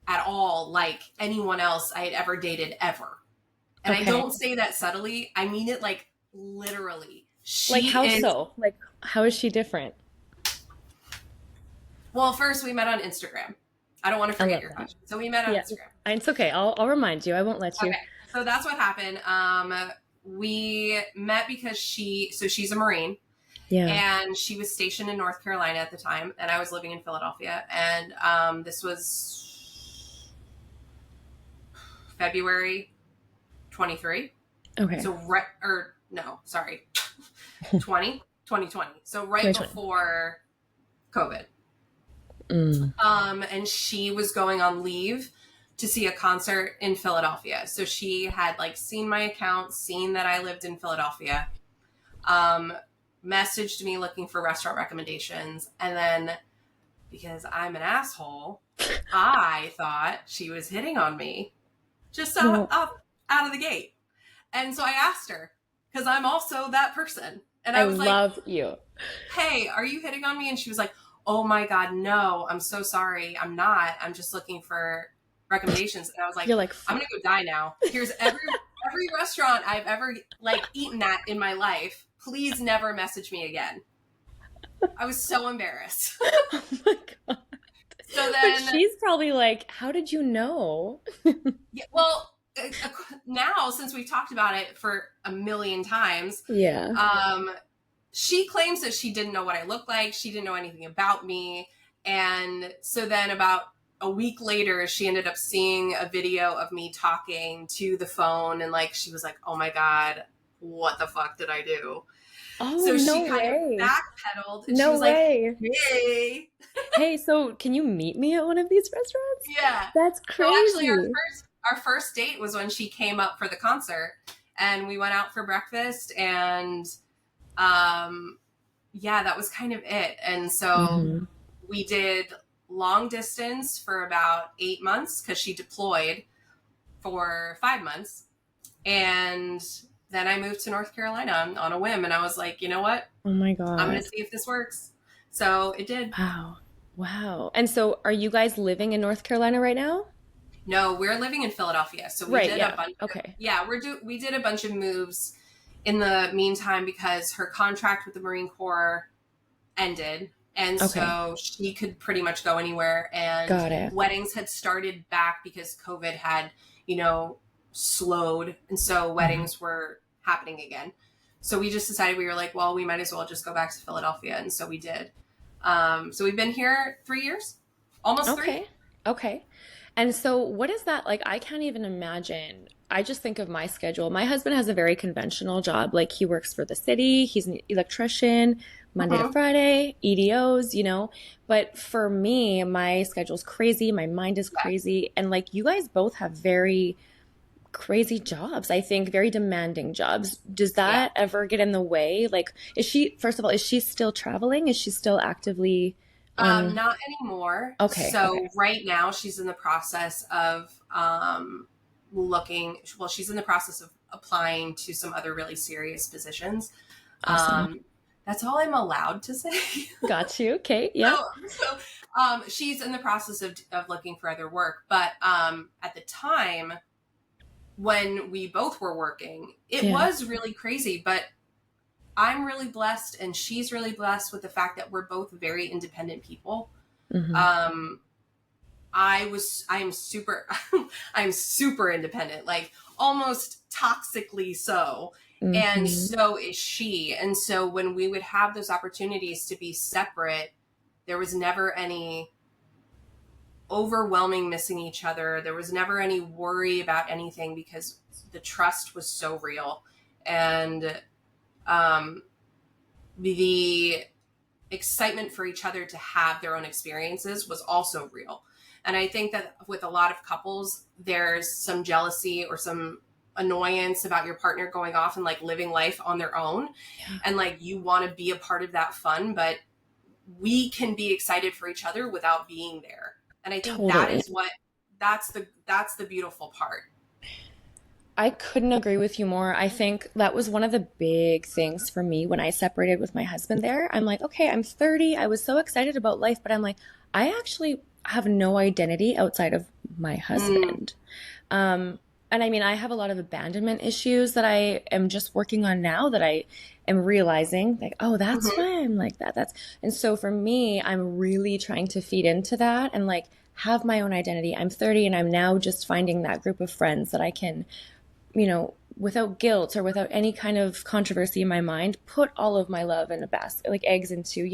at all like anyone else I had ever dated ever. And I Okay. don't say that subtly. I mean it like literally. Like, She how is, so? Like, how is she different? well, first we met on Instagram. I don't want to I forget love your that. question. So we met on Yeah. Instagram. It's okay. I'll remind you. I won't let you. Okay. So that's what happened. We met because she's a Marine. Yeah. And she was stationed in North Carolina at the time, and I was living in Philadelphia. And this was February 23. Okay. So 2020. So right 2020. before COVID. Mm. And she was going on leave to see a concert in Philadelphia. So she had like seen my account, seen that I lived in Philadelphia. Messaged me looking for restaurant recommendations, and then because I'm an asshole, I thought she was hitting on me just out of the gate. And so I asked her, because I'm also that person, and I was like, love you. hey, are you hitting on me? And she was like, oh my God, no, I'm so sorry, I'm not, I'm just looking for recommendations. And I was like, You're like, I'm gonna go die now. Here's every restaurant I've ever like eaten at in my life. Please never message me again. I was so embarrassed. oh my God. So But then, she's probably like, how did you know? yeah, well, now, since we've talked about it for a million times, Yeah. she claims that she didn't know what I looked like. She didn't know anything about me. And so then about a week later, she ended up seeing a video of me talking to the phone. And like, she was like, oh my God, what the fuck did I do? Oh, So she no kind of way. backpedaled and she No was like, way. hey. Hey, so can you meet me at one of these restaurants? Yeah. That's So actually crazy. our first date was when she came up for the concert and we went out for breakfast and um yeah, that was kind of it. And so Hmm. we did long distance for about 8 months because she deployed for 5 months. And then I moved to North Carolina on a whim. And I was like, you know what? Oh my I'm going God. to see if this works. So it did. Wow. Wow. And so are you guys living in North Carolina right now? No, we're living in Philadelphia. So we Right, did a yeah. bunch of, Okay. yeah, we did a bunch of moves in the meantime because her contract with the Marine Corps ended. And Okay. so she could pretty much go anywhere. And Got it. weddings had started back because COVID had, you know, slowed. And so Mhm. weddings were happening again. So we just decided, we were like, well, we might as well just go back to Philadelphia. And so we did. So we've been here 3 years, almost three. Okay. Okay. And so what is that like? I can't even imagine. I just think of my schedule. My husband has a very conventional job. Like he works for the city, he's an electrician, Monday to Mm-hmm. Friday, EDOs, you know. But for me, my schedule's crazy, my mind is Yeah. crazy, and like you guys both have very crazy jobs, I think, very demanding jobs. Does Yeah. that ever get in the way? Like, is she, first of all, is she still traveling? Is she still actively on? Not anymore. Okay, So okay, right now she's in the process of looking. Well, she's in the process of applying to some other really serious positions. awesome. Um, that's all I'm allowed to say. Got you. Okay, yeah, So she's in the process of looking for other work. But at the time when we both were working, it yeah. was really crazy. But I'm really blessed, and she's really blessed with the fact that we're both very independent people. Hmm. Um, I am super, I'm super independent, like almost toxically so. And Hmm. so is she. And so when we would have those opportunities to be separate, there was never any overwhelming missing each other. There was never any worry about anything because the trust was so real. And um, the excitement for each other to have their own experiences was also real. And I think that with a lot of couples, there's some jealousy or some annoyance about your partner going off and like living life on their own. Yeah, And like you want to be a part of that fun, but we can be excited for each other without being there. And I think that totally. is what that's the beautiful part. I couldn't agree with you more. I think that was one of the big things for me when I separated with my husband there. I'm like, okay, I'm 30. I was so excited about life, but I'm like, I actually have no identity outside of my Mm, husband. Um, and I mean, I have a lot of abandonment issues that I am just working on now that I am realizing, like, oh, that's mhm. why I'm like that. And so for me, I'm really trying to feed into that and like have my own identity. I'm 30 and I'm now just finding that group of friends that I can, without guilt or without any kind of controversy in my mind, put all of my love in a basket, like eggs into.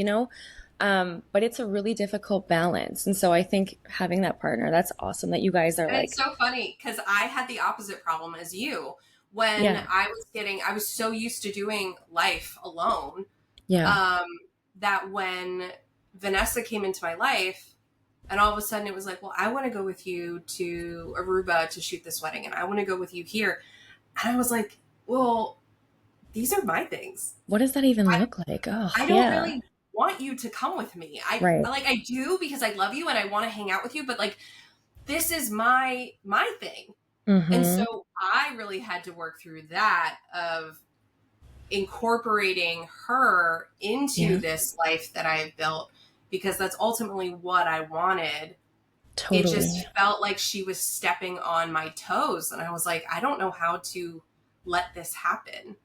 But it's a really difficult balance. And so I think having that partner, that's awesome that you guys are And it's like, so funny because I had the opposite problem as you. When yeah, I was so used to doing life alone, yeah, um, that when Vanessa came into my life, and all of a sudden it was like, well, I want to go with you to Aruba to shoot this wedding, and I want to go with you here. And I was like, well, these are my things. what does that even I, look like? Oh, I don't yeah, really want you to come with me. right. I do because I love you and I want to hang out with you, but like this is my thing. And Mm-hmm. so I really had to work through that of incorporating her into Yeah, this life that I've built because that's ultimately what I wanted. It totally. just felt like she was stepping on my toes. And I was like, I don't know how to let this happen.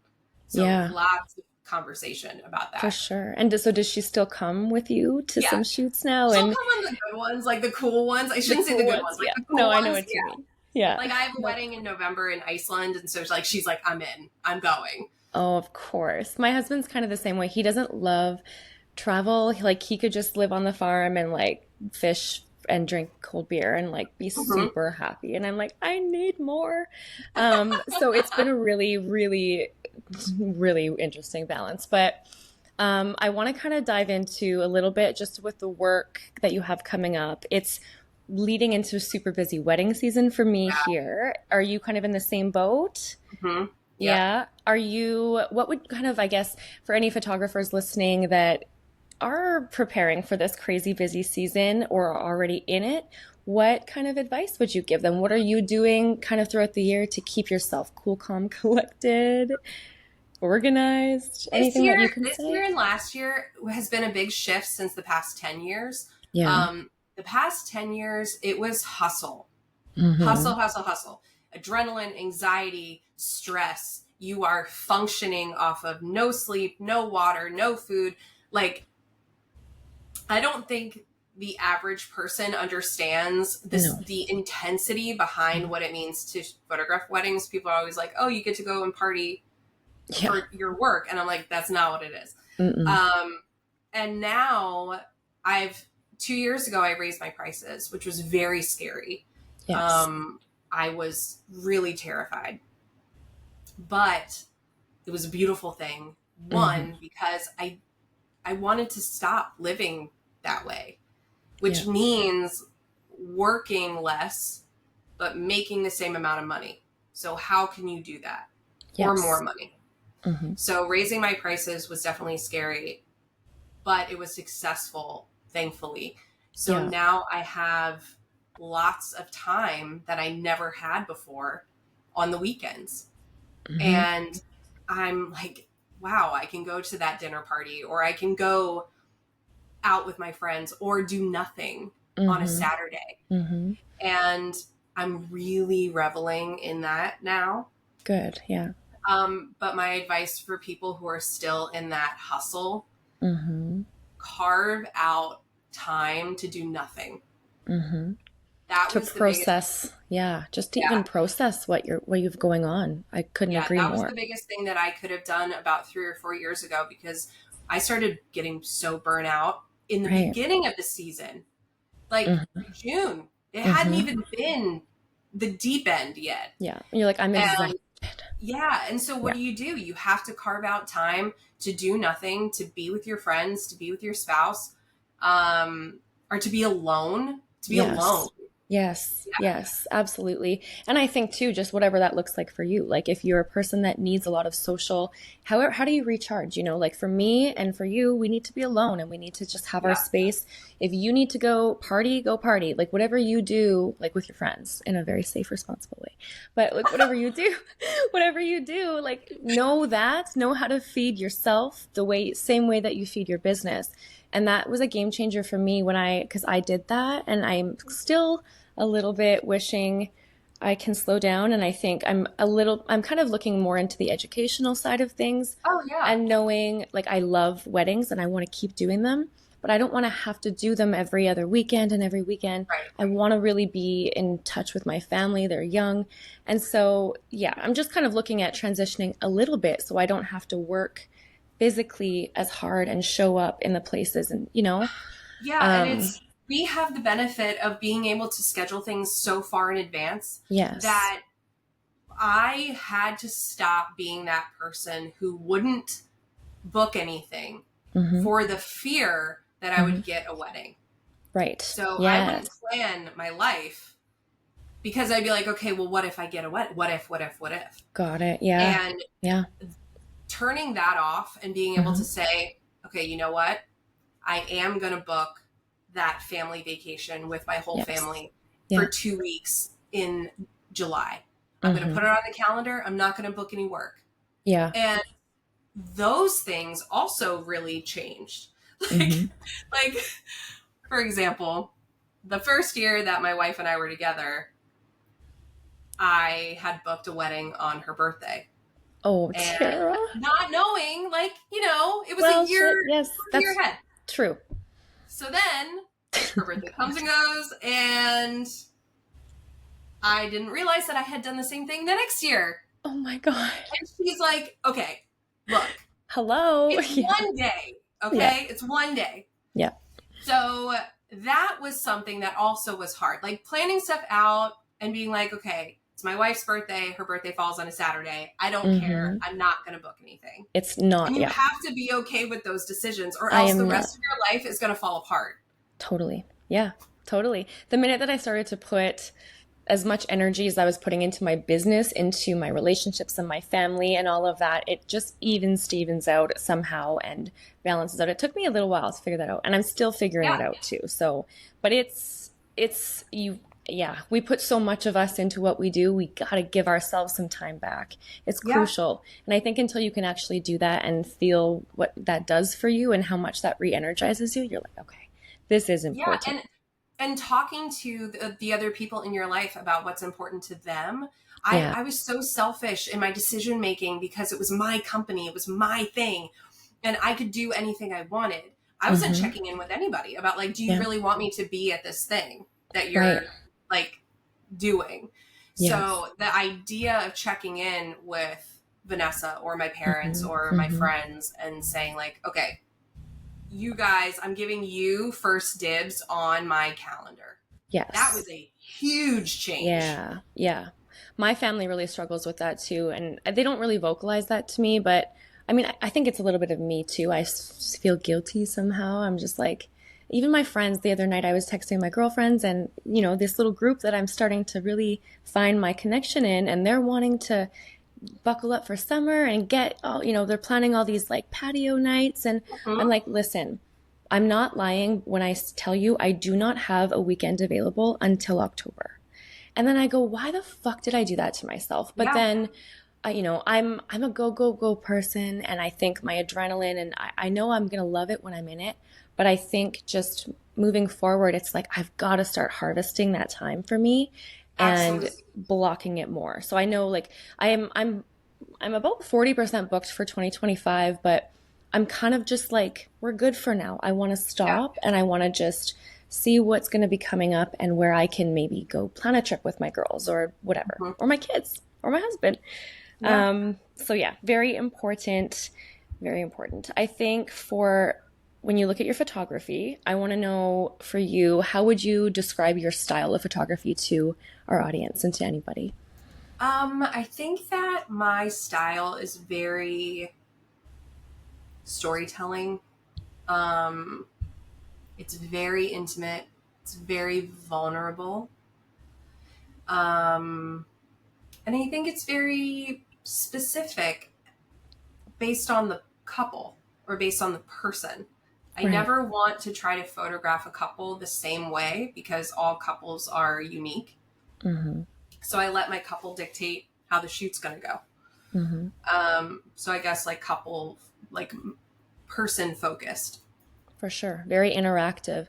So Yeah, lots of conversation about for that. sure. And so does she still come with you to Yeah. some shoots now? She'll And come on the good ones, like the cool ones. I the shouldn't say the cool good ones, ones, like yeah. the No, cool I know ones. what you Yeah. mean. Yeah. Like I have a Nope. wedding in November in Iceland, and so she's like, I'm in, I'm going. Oh, of course. My husband's kind of the same way. He doesn't love travel. Like he could just live on the farm and like fish and drink cold beer and like be Hmm. super happy. And I'm like, I need more. So it's been a really, really, really interesting balance. But I want to kind of dive into a little bit just with the work that you have coming up. It's leading into a super busy wedding season for me here. Are you kind of in the same boat? Hmm. Yep. Yeah. Are you, what would kind of, I guess, for any photographers listening that are preparing for this crazy busy season or are already in it, what kind of advice would you give them? What are you doing kind of throughout the year to keep yourself cool, calm, collected, organized? Anything that you can This year say? and last year has been a big shift since the past 10 years. Yeah. The past 10 years, it was hustle, Mm-hmm. hustle, hustle, hustle, adrenaline, anxiety, stress. You are functioning off of no sleep, no water, no food. Like, I don't think the average person understands No. the intensity behind what it means to photograph weddings. People are always like, oh, you get to go and party Yeah. for your work. And I'm like, that's not what it is. Mm-mm. Um, and now I've 2 years ago, I raised my prices, which was very scary. Yes. Um, I was really terrified, but it was a beautiful thing. Mm-hmm. One, because I wanted to stop living that way, Yeah. which means working less, but making the same amount of money. So how can you do that? Or more Yes. money? Mm-hmm. So raising my prices was definitely scary, but it was successful, thankfully. So Yeah. now I have lots of time that I never had before on the weekends. Mm-hmm. And I'm like, wow, I can go to that dinner party, or I can go out with my friends, or do nothing on a Mm-hmm. Saturday. Mm-hmm. And I'm really reveling in that now. Good. Yeah. But my advice for people who are still in that hustle, Mm-hmm. carve out time to do nothing. Mm-hmm. That To was the biggest, process, yeah, just to even yeah, process what you've going on. I couldn't yeah, agree that was the more. biggest thing that I could have done about 3 or 4 years ago, because I started getting so burnt out in the Right. beginning of the season, like Mm-hmm. June. It hadn't Mm-hmm. even been the deep end yet. Yeah. And you're like, I'm And exhausted. yeah, and so what Yeah. do? You have to carve out time to do nothing, to be with your friends, to be with your spouse, or to be alone, to be alone. Yes. Yes. Yeah. Yes. Absolutely. And I think too, just whatever that looks like for you. Like if you're a person that needs a lot of social, how do you recharge? Like for me and for you, we need to be alone and we need to just have our Yeah. space. If you need to go party, go party. Like whatever you do, like with your friends in a very safe, responsible way. But like whatever you do, whatever you do, like know how to feed yourself the same way that you feed your business. And that was a game changer for me because I did that and I'm still a little bit wishing I can slow down. And I think I'm kind of looking more into the educational side of things Oh yeah. and knowing like I love weddings and I want to keep doing them, but I don't want to have to do them every other weekend and every weekend. Right. I want to really be in touch with my family. They're young. And so, yeah, I'm just kind of looking at transitioning a little bit so I don't have to work physically as hard and show up in the places and. Yeah, and um we have the benefit of being able to schedule things so far in advance yes. that I had to stop being that person who wouldn't book anything Hmm. for the fear that I Hmm. would get a wedding. Right. So I wouldn't Yes. plan my life, because I'd be like, okay, well, what if I get a wedding? What if, what if? Got it. Yeah. And Yeah. turning that off and being able to Hmm. say, okay, you know what? I am going to book that family vacation with my whole Yes. family for Yeah. 2 weeks in July. I'm going to Hmm. put it on the calendar. I'm not going to book any work. Yeah. And those things also really changed. Like, Hmm. like for example, the first year that my wife and I were together, I had booked a wedding on her birthday. Oh, And Tara. not knowing, like, it was Well, a shit. Yes, year that's ahead. true. So then her birthday comes and goes, and I didn't realize that I had done the same thing the next year. Oh my God. And she's like, okay, look, Hello. it's Yeah. one day, okay? Yeah. It's one day. Yeah. So that was something that also was hard. Like planning stuff out and being like, okay, it's my wife's birthday. Her birthday falls on a Saturday. I don't care. I'm not going to book anything. It's not, And you yeah. have to be okay with those decisions, or I else am the not. rest of your life is going to fall apart. Totally. Yeah, totally. The minute that I started to put as much energy as I was putting into my business, into my relationships and my family and all of that, it just even Stevens out somehow and balances out. It took me a little while to figure that out, and I'm still figuring it out too. So, but it's you, yeah, we put so much of us into what we do. We got to give ourselves some time back. It's crucial. And I think until you can actually do that and feel what that does for you and how much that re-energizes you, you're like, okay, this is important. Yeah, and talking to the other people in your life about what's important to them. I was so selfish in my decision making because it was my company, it was my thing, and I could do anything I wanted. I wasn't checking in with anybody about like, do you really want me to be at this thing that you're like doing? Yes. So the idea of checking in with Vanessa or my parents or my friends and saying like, okay, you guys, I'm giving you first dibs on my calendar. Yes. That was a huge change. Yeah. Yeah. My family really struggles with that too. And they don't really vocalize that to me, but I mean, I think it's a little bit of me too. I feel guilty somehow. I'm just like, even my friends, the other night I was texting my girlfriends and, you know, this little group that I'm starting to really find my connection in, and they're wanting to buckle up for summer and get all, you know, they're planning all these like patio nights. And I'm like, listen, I'm not lying when I tell you I do not have a weekend available until October. And then I go, why the fuck did I do that to myself? But then, you know, I'm a go person, and I think my adrenaline, and I know I'm going to love it when I'm in it. But I think just moving forward, it's like I've got to start harvesting that time for me and blocking it more. So I know like I'm about 40% booked for 2025, but I'm kind of just like, we're good for now. I want to stop and I want to just see what's going to be coming up and where I can maybe go plan a trip with my girls or whatever, or my kids or my husband. So yeah, very important, very important. I think for when you look at your photography, I want to know for you, how would you describe your style of photography to our audience and to anybody? I think that my style is very storytelling. It's very intimate. It's very vulnerable. And I think it's very specific based on the couple or based on the person. I never want to try to photograph a couple the same way because all couples are unique. So I let my couple dictate how the shoot's going to go. So I guess like couple, like person focused. For sure. Very interactive.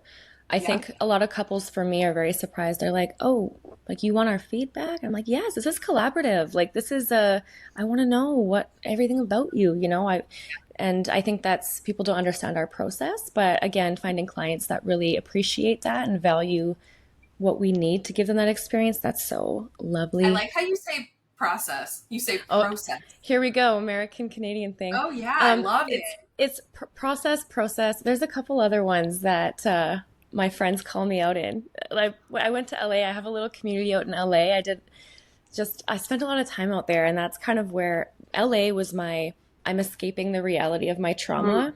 I think a lot of couples for me are very surprised. They're like, oh, like you want our feedback? I'm like, yes, this is collaborative. Like this is I want to know everything about you, you know, and I think that's, people don't understand our process, but again, finding clients that really appreciate that and value what we need to give them that experience. That's so lovely. I like how you say process. You say process. Here we go. American Canadian thing. Oh yeah. I love it. It's process. There's a couple other ones that, my friends call me out in. Like I went to LA. I have a little community out in LA. I spent a lot of time out there, and that's kind of where LA was I'm escaping the reality of my trauma.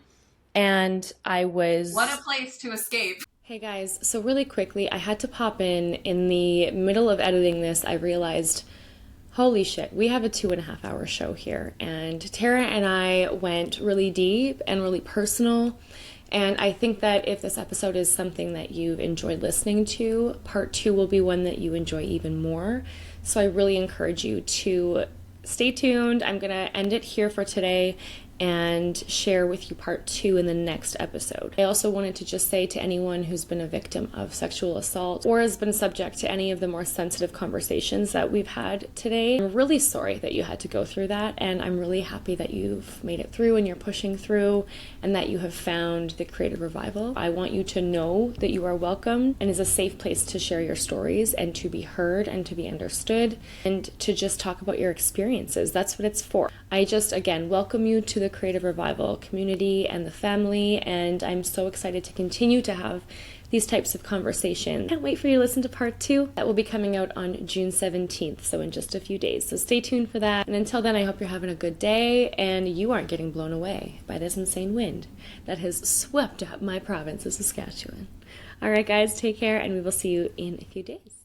And what a place to escape. Hey guys, so really quickly, I had to pop in the middle of editing this. I realized, holy shit, we have a 2.5 hour show here. And Tara and I went really deep and really personal. And I think that if this episode is something that you've enjoyed listening to, part 2 will be one that you enjoy even more. So I really encourage you to stay tuned. I'm going to end it here for today. and share with you part 2 in the next episode. I also wanted to just say to anyone who's been a victim of sexual assault or has been subject to any of the more sensitive conversations that we've had today, I'm really sorry that you had to go through that, and I'm really happy that you've made it through and you're pushing through and that you have found the Creative Revival. I want you to know that you are welcome and is a safe place to share your stories and to be heard and to be understood and to just talk about your experiences. That's what it's for. I just, again, welcome you to the Creative Revival community and the family, and I'm so excited to continue to have these types of conversations. Can't wait for you to listen to part 2. That will be coming out on June 17th, so in just a few days. So stay tuned for that. And until then, I hope you're having a good day and you aren't getting blown away by this insane wind that has swept up my province of Saskatchewan. All right, guys, take care, and we will see you in a few days.